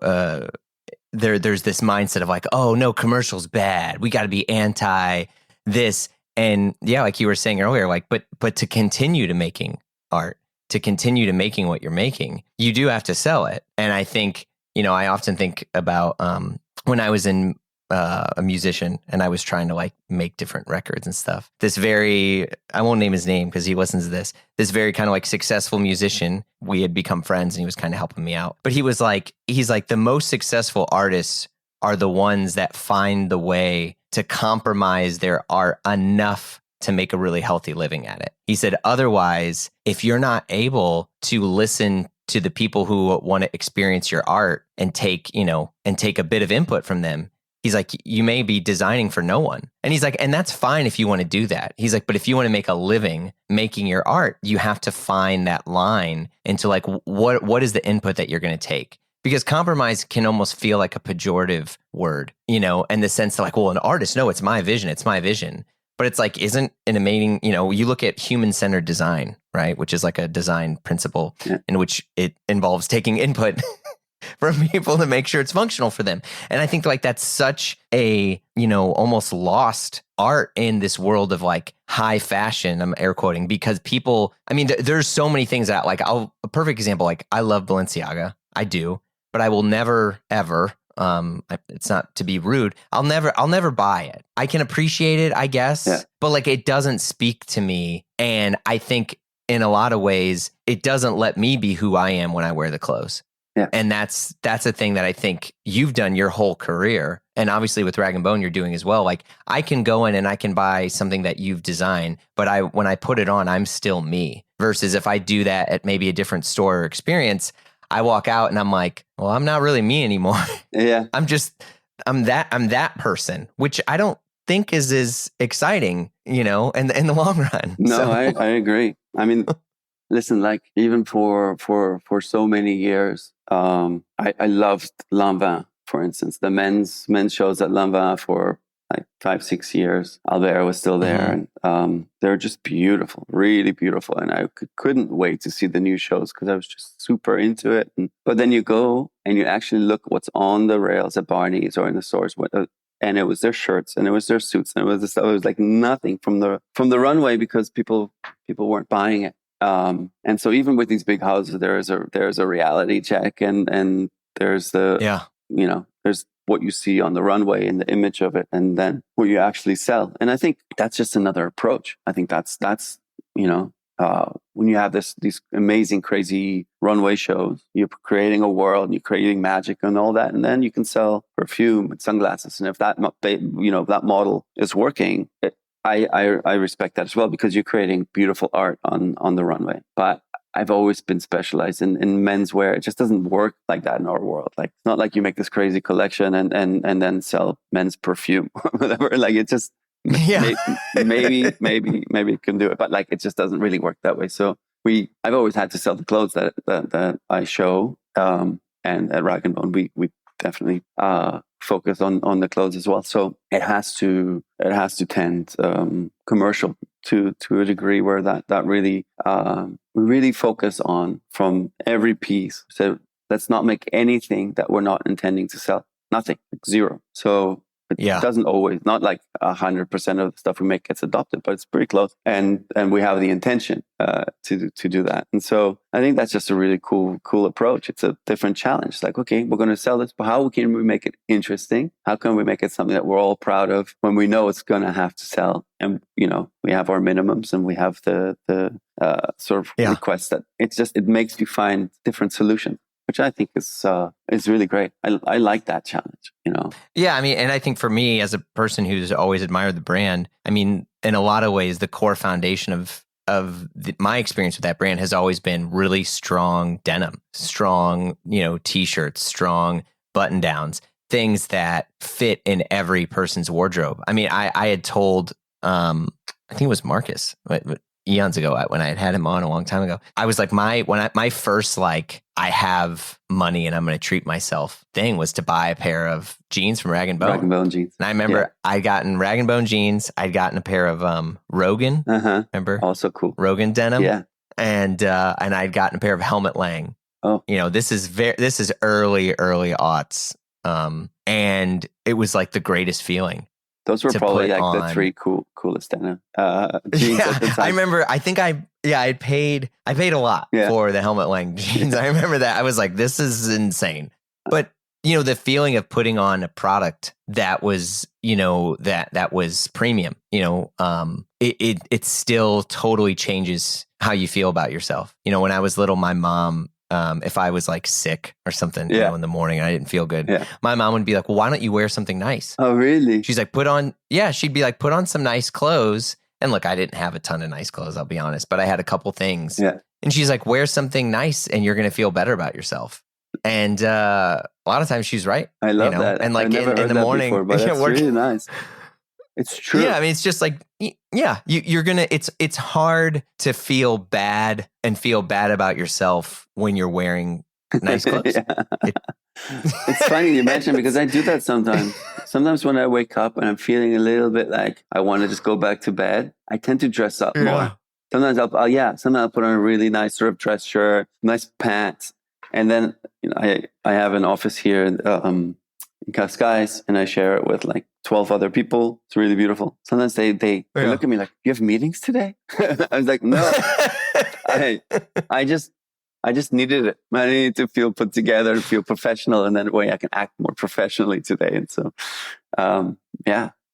there's this mindset of like, oh no, commercial's bad. We got to be anti this. And yeah, like you were saying earlier, like, but to continue to making art, to continue to making what you're making, you do have to sell it. And I think, you know, I often think about when I was a musician and I was trying to like make different records and stuff. I won't name his name because he listens to this very kind of like successful musician, we had become friends and he was kind of helping me out. But he's like, the most successful artists are the ones that find the way to compromise their art enough to make a really healthy living at it. He said, otherwise, if you're not able to listen to the people who want to experience your art and take a bit of input from them, he's like, you may be designing for no one. And he's like, and that's fine if you want to do that. He's like, but if you want to make a living making your art, you have to find that line into like, what is the input that you're going to take? Because compromise can almost feel like a pejorative word, you know, in the sense that like, well, an artist, no, it's my vision. It's my vision. But it's like, isn't an amazing, you know, you look at human-centered design, right? Which is like a design principle in which it involves taking input from people to make sure it's functional for them. And I think like that's such a, you know, almost lost art in this world of like high fashion, I'm air quoting, because people, I mean, there's so many things that like, a perfect example, like I love Balenciaga. I do, but I will never, ever, it's not to be rude, I'll never buy it. I can appreciate it, I guess, but like it doesn't speak to me. And I think in a lot of ways, it doesn't let me be who I am when I wear the clothes. Yeah. And that's a thing that I think you've done your whole career. And obviously with Rag & Bone, you're doing as well. Like I can go in and I can buy something that you've designed, but when I put it on, I'm still me. Versus if I do that at maybe a different store or experience, I walk out and I'm like, well, I'm not really me anymore. Yeah. I'm that person, which I don't think is as exciting, you know, in the long run. No, So. I agree. I mean, listen, like even for so many years, I loved Lanvin, for instance, the men's shows at Lanvin for like 5-6 years. Albert was still there, and they're just beautiful, really beautiful. And I couldn't wait to see the new shows because I was just super into it. But then you go and you actually look what's on the rails at Barney's or in the stores, and it was their shirts and it was their suits and it was like nothing from the runway because people weren't buying it. And so even with these big houses, there's a reality check and there's you know, there's what you see on the runway and the image of it, and then what you actually sell. And I think that's just another approach. I think that's you know, when you have these amazing, crazy runway shows, you're creating a world, you're creating magic and all that, and then you can sell perfume and sunglasses. And if that that model is working, I respect that as well, because you're creating beautiful art on the runway. But I've always been specialized in menswear. It just doesn't work like that in our world. Like it's not like you make this crazy collection and then sell men's perfume or whatever. Like it just maybe it can do it, but like it just doesn't really work that way. So I've always had to sell the clothes that I show. And at Rag & Bone, we definitely focus on the clothes as well. So it has to tend commercial to a degree where that really we really focus on from every piece. So let's not make anything that we're not intending to sell. Nothing, like zero. So It doesn't always, not like 100% of the stuff we make gets adopted, but it's pretty close. And we have the intention to do that. And so I think that's just a really cool approach. It's a different challenge. It's like, okay, we're going to sell this, but how can we make it interesting? How can we make it something that we're all proud of when we know it's going to have to sell? And, we have our minimums and we have the sort of requests that it makes you find different solutions, which I think is really great. I like that challenge, Yeah, I mean, and I think for me as a person who's always admired the brand, I mean, in a lot of ways, the core foundation of my experience with that brand has always been really strong denim, strong, t-shirts, strong button downs, things that fit in every person's wardrobe. I mean, I had told, I think it was Marcus, eons ago when I had him on a long time ago. I was like, my first like I have money and I'm going to treat myself thing was to buy a pair of jeans from Rag & Bone. Rag & Bone jeans. And I remember I'd gotten Rag & Bone jeans. I'd gotten a pair of Rogan. Remember? Also cool. Rogan denim. Yeah. And I'd gotten a pair of Helmet Lang. Oh. This is early aughts. And it was like the greatest feeling. Those were probably like the three coolest denim jeans at the time. I remember. I think I paid a lot for the Helmet Lang jeans. I remember that. I was like, this is insane. But the feeling of putting on a product that was that was premium. It still totally changes how you feel about yourself. When I was little, my mom. If I was like sick or something in the morning and I didn't feel good, my mom would be like, well, why don't you wear something nice? Oh, really? She's like, she'd be like, put on some nice clothes. And look, I didn't have a ton of nice clothes, I'll be honest, but I had a couple things. Yeah. And she's like, wear something nice and you're going to feel better about yourself. And a lot of times she's right. I love that. And like in the morning, before, but that's really nice. It's true. Yeah, I mean, it's just like, you're gonna. It's hard to feel bad and feel bad about yourself when you're wearing nice clothes. It's funny you mentioned because I do that sometimes. Sometimes when I wake up and I'm feeling a little bit like I want to just go back to bed, I tend to dress up more. Sometimes I'll put on a really nice sort of dress shirt, nice pants, and then I have an office here in Cascais, and I share it with like 12 other people. It's really beautiful. Sometimes they look at me like, "You have meetings today?" I was like, "No, I just needed it. I needed to feel put together, to feel professional, and then that way I can act more professionally today." And so,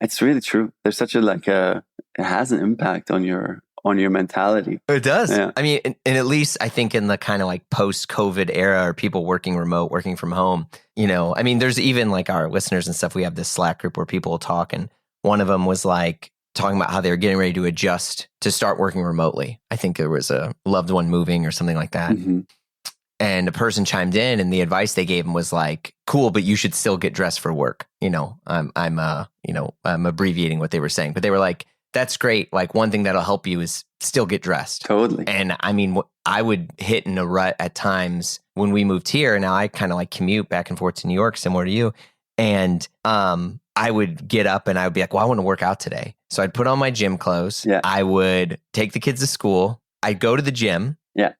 it's really true. There's such it has an impact on your mentality. It does. Yeah. I mean, and at least I think in the kind of like post-COVID era or people working remote, working from home, I mean, there's even like our listeners and stuff. We have this Slack group where people will talk. And one of them was like talking about how they were getting ready to adjust to start working remotely. I think there was a loved one moving or something like that. Mm-hmm. And a person chimed in and the advice they gave him was like, cool, but you should still get dressed for work. I'm abbreviating what they were saying, but they were like, that's great. Like one thing that'll help you is still get dressed. Totally. And I mean, I would hit in a rut at times when we moved here. Now I kind of like commute back and forth to New York, similar to you. And I would get up and I would be like, well, I want to work out today. So I'd put on my gym clothes. Yeah. I would take the kids to school. I'd go to the gym. Yeah.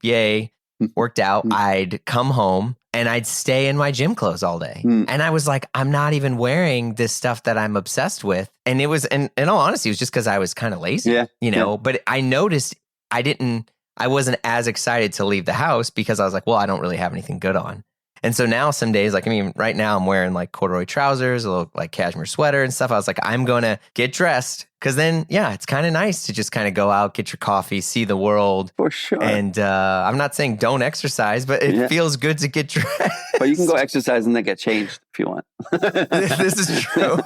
Yay, worked out. I'd come home. And I'd stay in my gym clothes all day. And I was like, I'm not even wearing this stuff that I'm obsessed with. And it was, in all honesty, it was just because I was kind of lazy, but I noticed I wasn't as excited to leave the house because I was like, well, I don't really have anything good on. And so now some days, like, I mean, right now I'm wearing like corduroy trousers, a little like cashmere sweater and stuff. I was like, I'm going to get dressed because then, it's kind of nice to just kind of go out, get your coffee, see the world. For sure. And I'm not saying don't exercise, but it feels good to get dressed. But you can go exercise and then get changed if you want. This is true.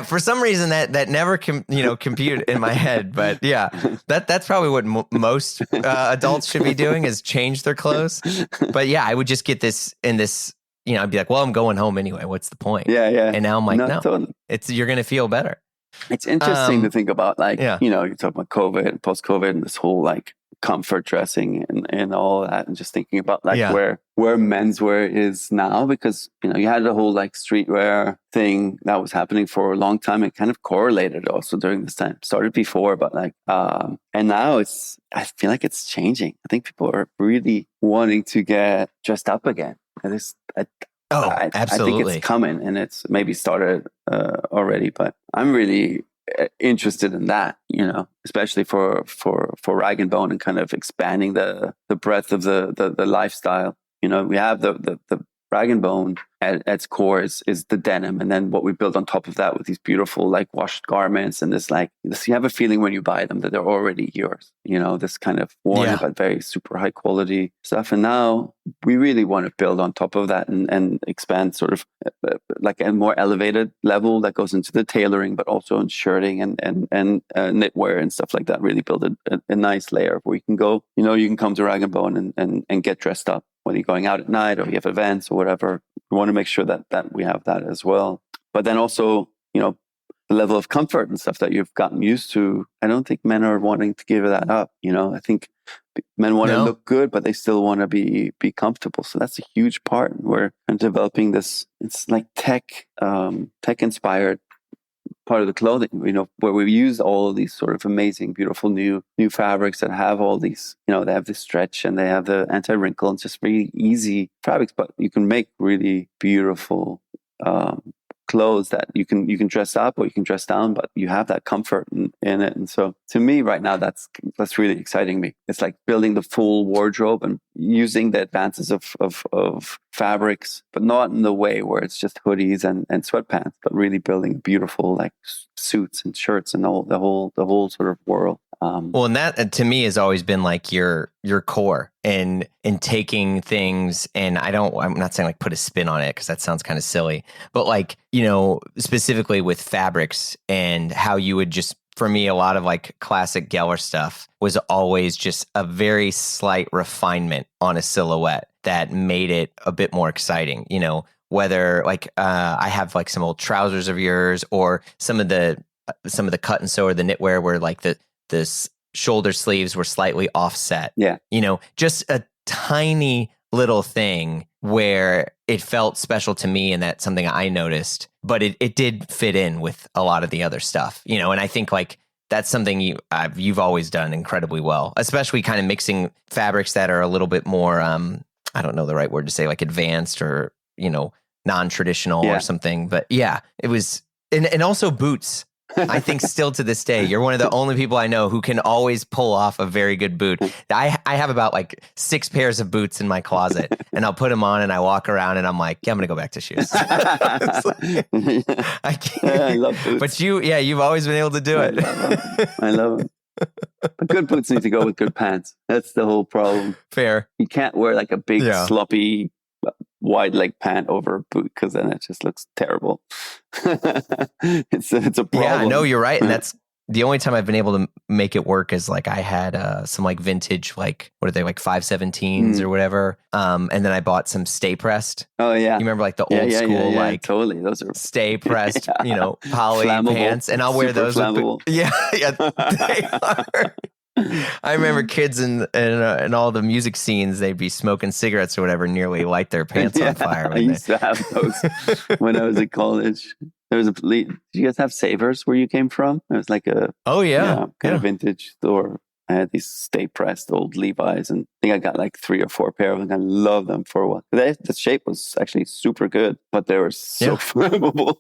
For some reason that never computed in my head, but that's probably what most adults should be doing is change their clothes. But I would just get this in this. I'd be like, well, I'm going home anyway. What's the point? Yeah. And now I'm like, no, totally. you're going to feel better. It's interesting to think about, like, you're talking about COVID and post-COVID and this whole like comfort dressing and all that, and just thinking about like where menswear is now, because you had the whole like streetwear thing that was happening for a long time. It kind of correlated also during this time. Started before, but like and now I feel like it's changing. I think people are really wanting to get dressed up again. And Oh, I think it's absolutely. coming, and it's maybe started already. But I'm really interested in that, especially for rag and bone and kind of expanding the breadth of the lifestyle. We have the rag and bone at its core is the denim, and then what we build on top of that with these beautiful like washed garments, and you have a feeling when you buy them that they're already yours. This kind of worn but very super high quality stuff. And now we really want to build on top of that and expand sort of like a more elevated level that goes into the tailoring, but also in shirting and knitwear and stuff like that. Really build a nice layer where you can go. You can come to Rag and Bone and get dressed up, whether you're going out at night or you have events or whatever. We want to make sure that we have that as well. But then also, the level of comfort and stuff that you've gotten used to, I don't think men are wanting to give that up. I think men want to look good, but they still want to be comfortable. So that's a huge part. We're developing this, it's like tech inspired part of the clothing, where we use all of these sort of amazing, beautiful new fabrics that have all these, they have the stretch and they have the anti-wrinkle and just really easy fabrics, but you can make really beautiful clothes that you can dress up or you can dress down, but you have that comfort in it. And so to me right now, that's really exciting me. It's like building the full wardrobe and using the advances of fabrics, but not in the way where it's just hoodies and sweatpants, but really building beautiful like suits and shirts and the whole sort of world. Well, and that to me has always been like your core and taking things, and I'm not saying like put a spin on it because that sounds kind of silly, but like, specifically with fabrics and how you would just, for me, a lot of like classic Geller stuff was always just a very slight refinement on a silhouette that made it a bit more exciting, whether like I have like some old trousers of yours or some of the cut and sew or the knitwear where like the shoulder sleeves were slightly offset. Yeah. Just a tiny little thing where it felt special to me, and that's something I noticed, but it did fit in with a lot of the other stuff, and I think like that's something you've always done incredibly well, especially kind of mixing fabrics that are a little bit more, I don't know the right word to say, like advanced or, non-traditional or something, but yeah, it was, and also boots. I think still to this day, you're one of the only people I know who can always pull off a very good boot. I have about like 6 pairs of boots in my closet, and I'll put them on and I walk around and I'm like, yeah, I'm going to go back to shoes. I can't. Yeah, I love boots. But you've always been able to do it. I love them. But good boots need to go with good pants. That's the whole problem. Fair. You can't wear like a big sloppy wide leg pant over a boot because then it just looks terrible. It's a problem. Yeah, no, you're right. And that's the only time I've been able to make it work is like I had some like vintage, like what are they, like 517s or whatever. And then I bought some Stay Pressed. Oh yeah. You remember like the old school, like totally. Those are Stay Pressed, poly flammable pants. And I'll wear those. Flammable. Yeah, they are. I remember kids in all the music scenes, they'd be smoking cigarettes or whatever, nearly light their pants on fire. I used to have those when I was at college. There was did you guys have Savers where you came from? It was like a kind of vintage store. I had these Stay Pressed old Levi's, and I think I got like 3 or 4 pair of them. I love them for a while. The shape was actually super good, but they were so flammable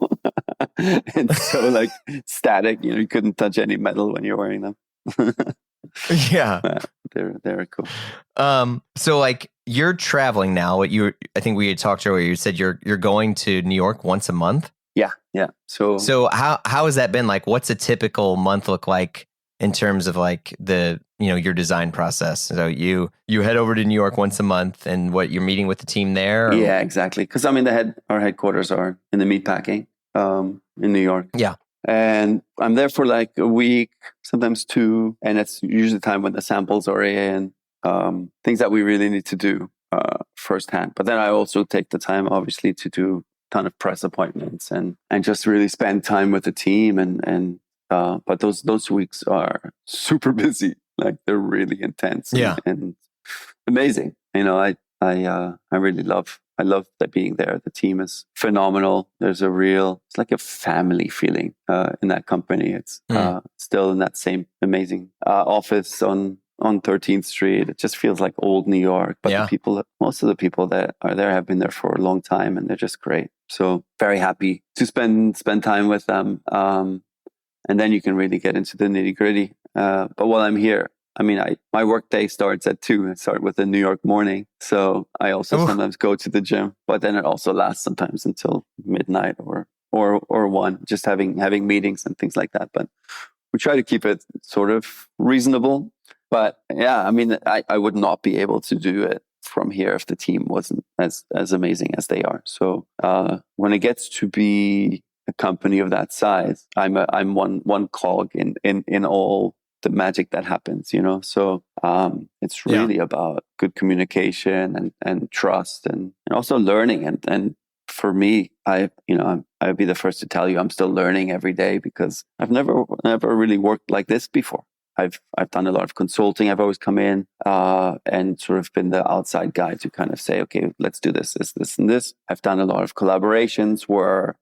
and so like static. You couldn't touch any metal when you're wearing them. Yeah, they're cool. So like you're traveling now. I think we had talked earlier. You said you're going to New York once a month. Yeah. So how has that been? Like, what's a typical month look like in terms of like the your design process? So you head over to New York once a month, and what, you're meeting with the team there? Or? Yeah, exactly. Because I mean, our headquarters are in the meatpacking in New York. Yeah. And I'm there for like a week, sometimes 2. And it's usually the time when the samples are in, things that we really need to do firsthand. But then I also take the time, obviously, to do a ton of press appointments and just really spend time with the team. But those weeks are super busy. Like they're really intense and amazing. I really love being there. The team is phenomenal. There's it's like a family feeling in that company. It's still in that same amazing office on on 13th Street. It just feels like old New York. But most of the people that are there have been there for a long time, and they're just great. So very happy to spend time with them. And then you can really get into the nitty gritty. But while I'm here, I mean, my work day starts at 2. I start with the New York morning. So I also sometimes go to the gym, but then it also lasts sometimes until midnight or 1, just having meetings and things like that. But we try to keep it sort of reasonable. But yeah, I mean, I would not be able to do it from here if the team wasn't as amazing as they are. So when it gets to be a company of that size, I'm one cog in all the magic that happens, you know. So it's really about good communication and trust and also learning. And for me, I'd be the first to tell you I'm still learning every day, because I've never really worked like this before. I've done a lot of consulting. I've always come in and sort of been the outside guy to kind of say, okay, let's do this, and this. I've done a lot of collaborations where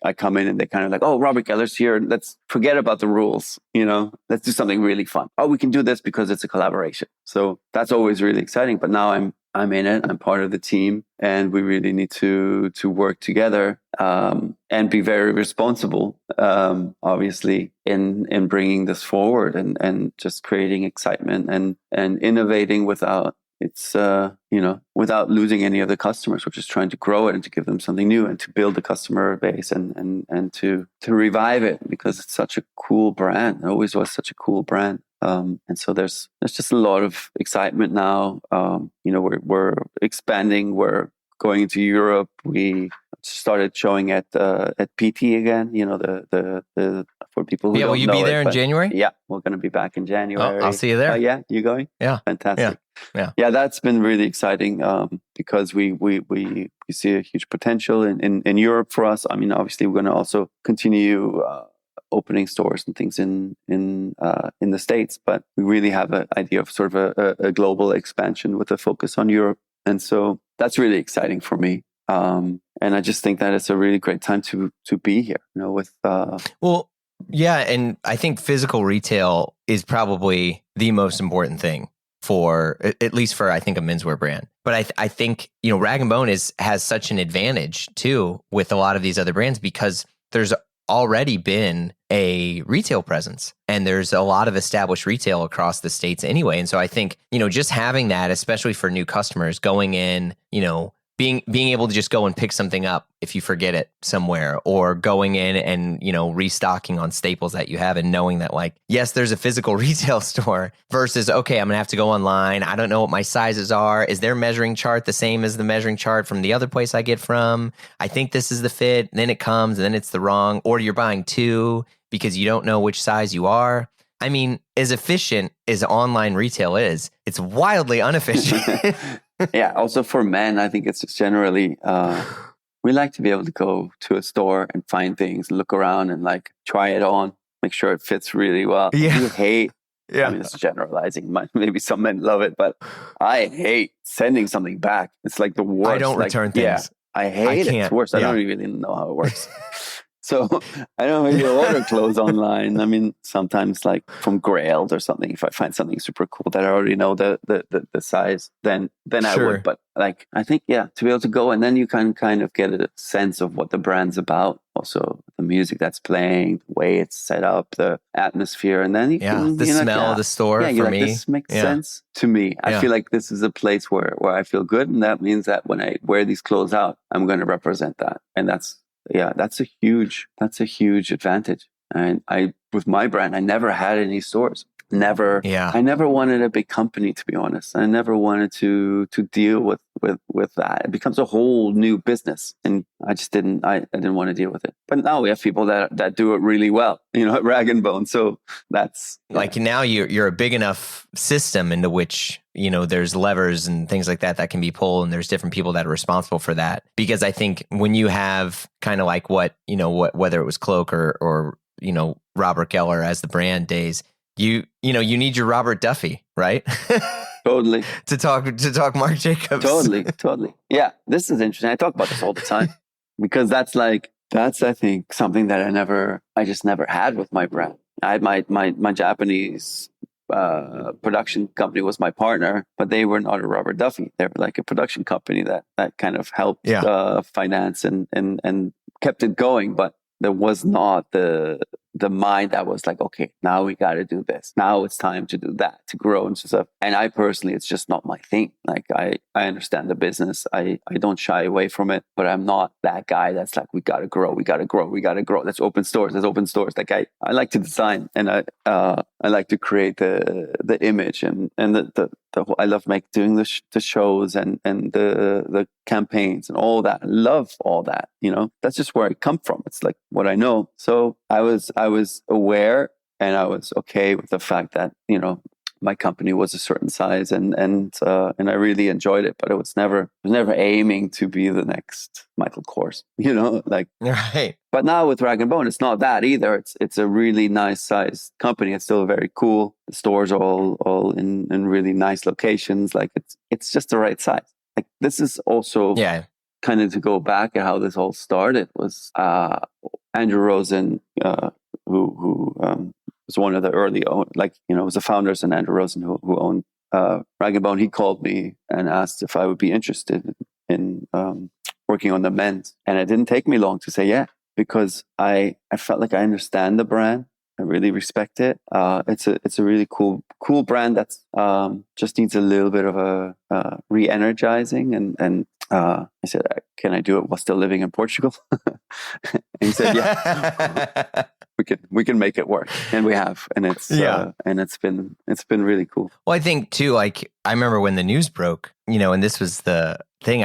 I come in and they kind of like, oh, Robert Geller's here. Let's forget about the rules. You know, let's do something really fun. Oh, we can do this because it's a collaboration. So that's always really exciting. But now I'm in it. I'm part of the team, and we really need to work together and be very responsible, obviously, in bringing this forward and just creating excitement and innovating without without losing any of the customers. We're just trying to grow it and to give them something new and to build a customer base and to revive it, because it's such a cool brand. It always was such a cool brand. And so there's just a lot of excitement now. We're expanding. We're going into Europe. We started showing at PT again. You know, the for people who don't know. Will you be there in January? Yeah, we're going to be back in January. Oh, I'll see you there. Yeah, you going? Yeah, fantastic. Yeah. That's been really exciting because we see a huge potential in Europe for us. I mean, obviously, we're going to also continue opening stores and things in the States, but we really have an idea of sort of a global expansion with a focus on Europe, and so that's really exciting for me. And I just think that it's a really great time to be here. You know, with yeah, and I think physical retail is probably the most important thing for, at least for, I think, a menswear brand. But I think, you know, Rag & Bone has such an advantage too with a lot of these other brands, because there's already been a retail presence and there's a lot of established retail across the States anyway. And so I think, you know, just having that, especially for new customers going in, you know, being able to just go and pick something up if you forget it somewhere, or going in and, you know, restocking on staples that you have, and knowing that, like, yes, there's a physical retail store versus, okay, I'm going to have to go online. I don't know what my sizes are. Is their measuring chart the same as the measuring chart from the other place I get from? I think this is the fit. And then it comes and then it's the wrong, or you're buying 2 because you don't know which size you are. I mean, as efficient as online retail is, it's wildly inefficient. Yeah. Also for men, I think it's just generally, we like to be able to go to a store and find things, look around and like try it on, make sure it fits really well. Yeah. You hate, I mean, it's generalizing. Maybe some men love it, but I hate sending something back. It's like the worst. I don't return things. Yeah, I hate it. It's worse. I don't even know how it works. So I don't really order clothes online. I mean, sometimes like from Grailed or something, if I find something super cool that I already know the size, then I would. But like, I think, to be able to go, and then you can kind of get a sense of what the brand's about. Also the music that's playing, the way it's set up, the atmosphere, and then you can, the smell of the store for me. This makes sense to me. I feel like this is a place where I feel good. And that means that when I wear these clothes out, I'm going to represent that. And that's a huge advantage. And with my brand, I never had any stores. Never. Yeah. I never wanted a big company, to be honest. I never wanted to deal with that. It becomes a whole new business, and I just didn't. I didn't want to deal with it. But now we have people that do it really well, you know, at Rag & Bone. So that's like now you're a big enough system into which, you know, there's levers and things like that can be pulled, and there's different people that are responsible for that. Because I think when you have kind of like whether it was Cloak or you know, Robert Geller as the brand days, you need your Robert Duffy, right? Totally. to talk Marc Jacobs. Totally. Yeah, this is interesting. I talk about this all the time because that's I think something that I just never had with my brand. I had my Japanese production company was my partner, but they were not a Robert Duffy. They were like a production company that kind of helped finance and kept it going. But there was not the mind that was like, okay, now we got to do this. Now it's time to do that, to grow and stuff. And I personally, it's just not my thing. Like I understand the business. I don't shy away from it, but I'm not that guy that's like, we got to grow. Let's open stores. Like I like to design, and I like to create the image and the whole, I love doing the shows and the campaigns and all that. I love all that. That's just where I come from. It's like what I know. So I was aware, and I was okay with the fact that my company was a certain size, and I really enjoyed it. But it was never aiming to be the next Michael Kors, like right. But now with Rag & Bone, it's not that either. It's a really nice sized company. It's still very cool. The stores are all in really nice locations. Like it's just the right size. Like this is also kind of to go back at how this all started was Andrew Rosen, who was one of the early was the founders, and Andrew Rosen who owned Rag & Bone. He called me and asked if I would be interested in working on the men's, and it didn't take me long to say yeah, because I felt like I understand the brand. I really respect it. It's a really cool brand that's just needs a little bit of a re-energizing. And I said, can I do it while still living in Portugal? And he said, yeah, we can make it work, and we have, and it's and it's been really cool. Well, I think too, like I remember when the news broke, and this was the thing.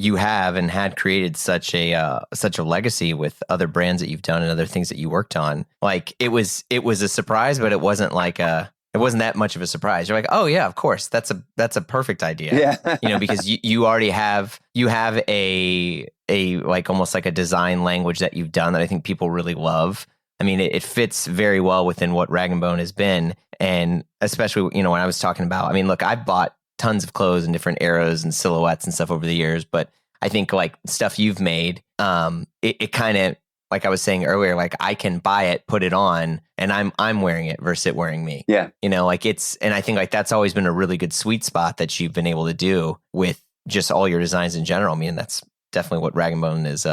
You have and had created such a legacy with other brands that you've done and other things that you worked on. Like it was a surprise, but it wasn't that much of a surprise. You're like, oh yeah, of course, that's a perfect idea. Yeah, because you already have a like almost like a design language that you've done that I think people really love. I mean, it fits very well within what Rag & Bone has been, and especially when I was talking about. I mean, look, I've bought tons of clothes in different eras and silhouettes and stuff over the years, but I think like stuff you've made, it kind of, like I was saying earlier, like I can buy it, put it on, and I'm wearing it versus it wearing me. Yeah. Like and I think like that's always been a really good sweet spot that you've been able to do with just all your designs in general. I mean, that's definitely what Rag & Bone has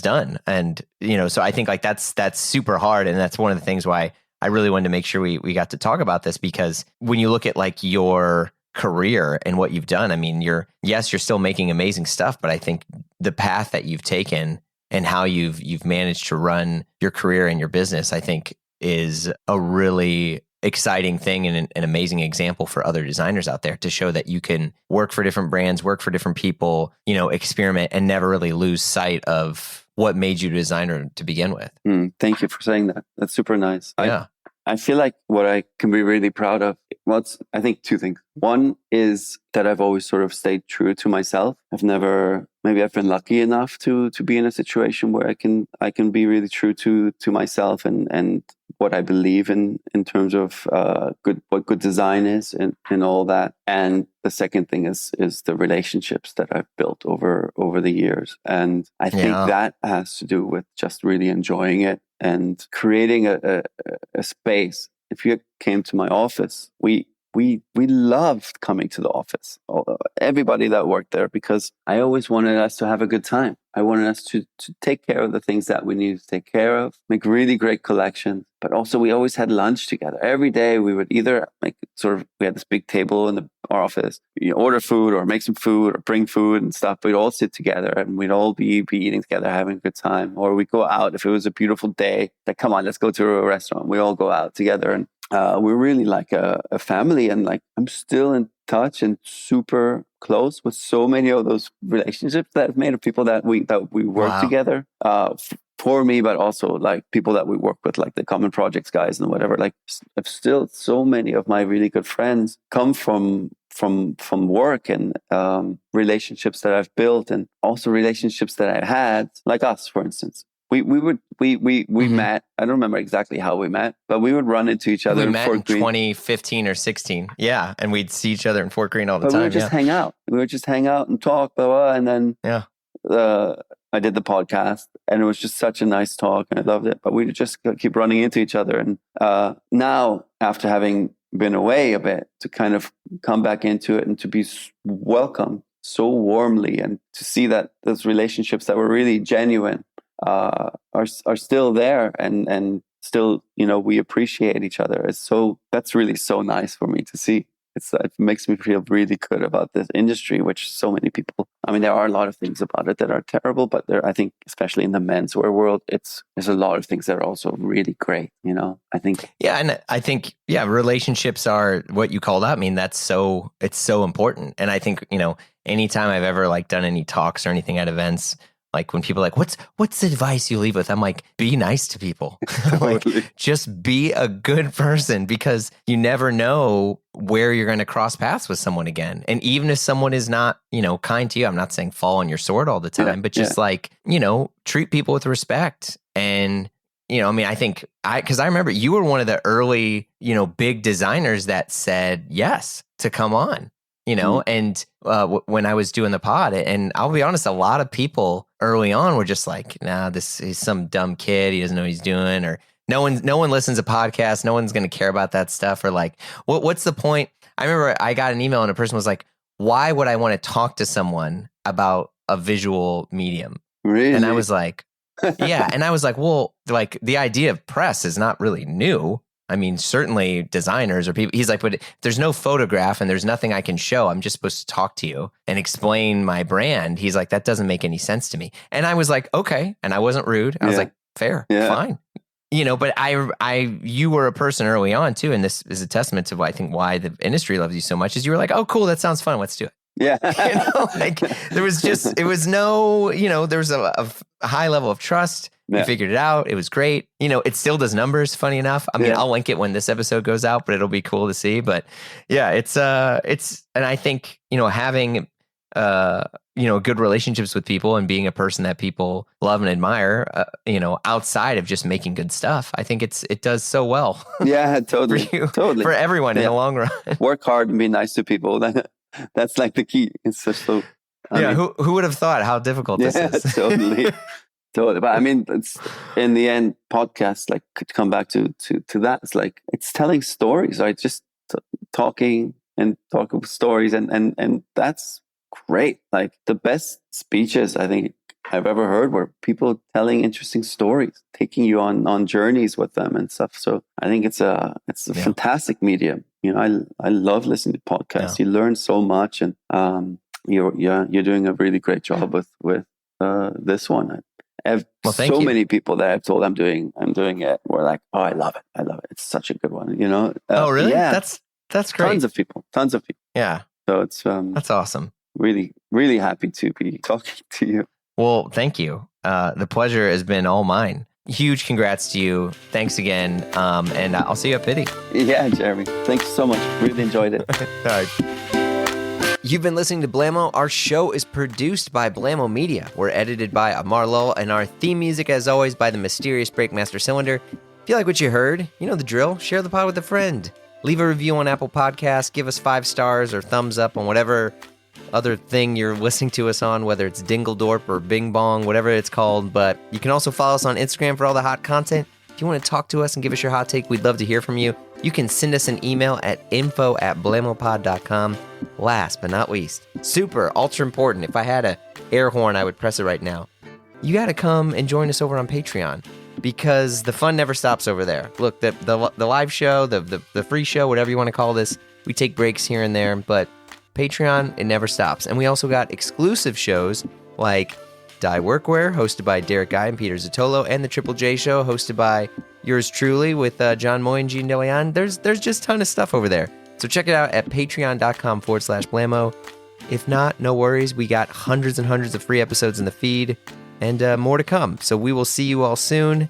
done. And, so I think like that's super hard. And that's one of the things why I really wanted to make sure we got to talk about this, because when you look at like your career and what you've done, I mean, you're still making amazing stuff, but I think the path that you've taken and how you've managed to run your career and your business, I think is a really exciting thing and an amazing example for other designers out there to show that you can work for different brands, work for different people, experiment and never really lose sight of what made you a designer to begin with. Thank you for saying that. That's super nice. Yeah. I feel like what I can be really proud of, I think two things. One is that I've always sort of stayed true to myself. Maybe I've been lucky enough to be in a situation where I can be really true to myself and what I believe in terms of what good design is and all that. And the second thing is the relationships that I've built over the years. And I think that has to do with just really enjoying it and creating a space. If you came to my office, we loved coming to the office, everybody that worked there, because I always wanted us to have a good time. I wanted us to take care of the things that we needed to take care of, make really great collections. But also we always had lunch together. Every day we would either we had this big table in our office, order food or make some food or bring food and stuff. We'd all sit together and we'd all be eating together, having a good time. Or we'd go out if it was a beautiful day, like, come on, let's go to a restaurant. We all go out together, and we're really like a family. And like, I'm still in touch and super close with so many of those relationships that I've made of people that we work together for me, but also like people that we work with, like the Common Projects guys and whatever. Like, I've still so many of my really good friends come from work and relationships that I've built, and also relationships that I had, like us, for instance. We met. I don't remember exactly how we met, but we would run into each other. We met in 2015 or 16. Yeah. And we'd see each other in Fort Greene all the time. We would just hang out. We would just hang out and talk, blah, blah. And then I did the podcast, and it was just such a nice talk, and I loved it. But we would just keep running into each other. And now, after having been away a bit, to kind of come back into it and to be welcomed so warmly, and to see that those relationships that were really genuine are still there, and still, we appreciate each other. That's really so nice for me to see. It makes me feel really good about this industry, which so many people, I mean, there are a lot of things about it that are terrible, but I think, especially in the menswear world, there's a lot of things that are also really great, I think. Yeah. And I think, relationships are what you called out. I mean, it's so important. And I think, anytime I've ever like done any talks or anything at events, like when people are like, what's the advice you leave with? I'm like, be nice to people. Like, just be a good person, because you never know where you're going to cross paths with someone again. And even if someone is not, kind to you, I'm not saying fall on your sword all the time, but just like, treat people with respect. And, I mean, I think because I remember you were one of the early, big designers that said yes to come on. And when I was doing the pod, and I'll be honest, a lot of people early on were just like, nah, this is some dumb kid. He doesn't know what he's doing, or no one listens to podcasts. No one's going to care about that stuff. Or like, what's the point? I remember I got an email and a person was like, why would I want to talk to someone about a visual medium? Really? And I was like, yeah. And I was like, well, like the idea of press is not really new. I mean, certainly designers or people, he's like, but if there's no photograph and there's nothing I can show, I'm just supposed to talk to you and explain my brand. He's like, that doesn't make any sense to me. And I was like, okay. And I wasn't rude. I was like, fair, fine. But you were a person early on too. And this is a testament to why the industry loves you so much, is you were like, oh, cool. That sounds fun. Let's do it. Yeah. Like there was a high level of trust. We figured it out. It was great. It still does numbers, funny enough. I mean, I'll link it when this episode goes out, but it'll be cool to see. But yeah, it's, and I think, having, good relationships with people and being a person that people love and admire, outside of just making good stuff, I think it does so well. Yeah, totally. For everyone in the long run. Work hard and be nice to people. That's like the key. It's just so. I mean, who would have thought how difficult this is? Totally. Totally. But I mean, it's in the end, podcasts like could come back to that. It's like, it's telling stories, right? Just talking stories. And that's great. Like the best speeches I think I've ever heard were people telling interesting stories, taking you on journeys with them and stuff. So I think it's a fantastic medium. I love listening to podcasts. You learn so much, and you're doing a really great job with this one. I have so many people that I've told I'm doing it. We're like, oh, I love it. It's such a good one. Oh, really? Yeah. That's great. Tons of people. Yeah. So it's that's awesome. Really, really happy to be talking to you. Well, thank you. The pleasure has been all mine. Huge congrats to you. Thanks again. And I'll see you at Pity. Yeah, Jeremy. Thanks so much. Really enjoyed it. All right. You've been listening to Blamo. Our show is produced by Blamo Media. We're edited by Amar Lowell, and our theme music, as always, by the mysterious Breakmaster Cylinder. If you like what you heard, you know the drill. Share the pod with a friend. Leave a review on Apple Podcasts. Give us 5 stars or thumbs up on whatever other thing you're listening to us on, whether it's Dingledorp or Bing Bong, whatever it's called. But you can also follow us on Instagram for all the hot content. If you want to talk to us and give us your hot take, we'd love to hear from you. You can send us an email at info@blamopod.com. Last but not least, super ultra important, if I had a air horn, I would press it right now. You got to come and join us over on Patreon, because the fun never stops over there. Look, the live show, the free show, whatever you want to call this, we take breaks here and there, but Patreon, it never stops. And we also got exclusive shows like Die Workwear, hosted by Derek Guy and Peter Zotolo, and the Triple J Show, hosted by yours truly with John Moy and Gene DeLeon. There's just a ton of stuff over there. So check it out at patreon.com/Blamo. If not, no worries. We got hundreds and hundreds of free episodes in the feed, and more to come. So we will see you all soon.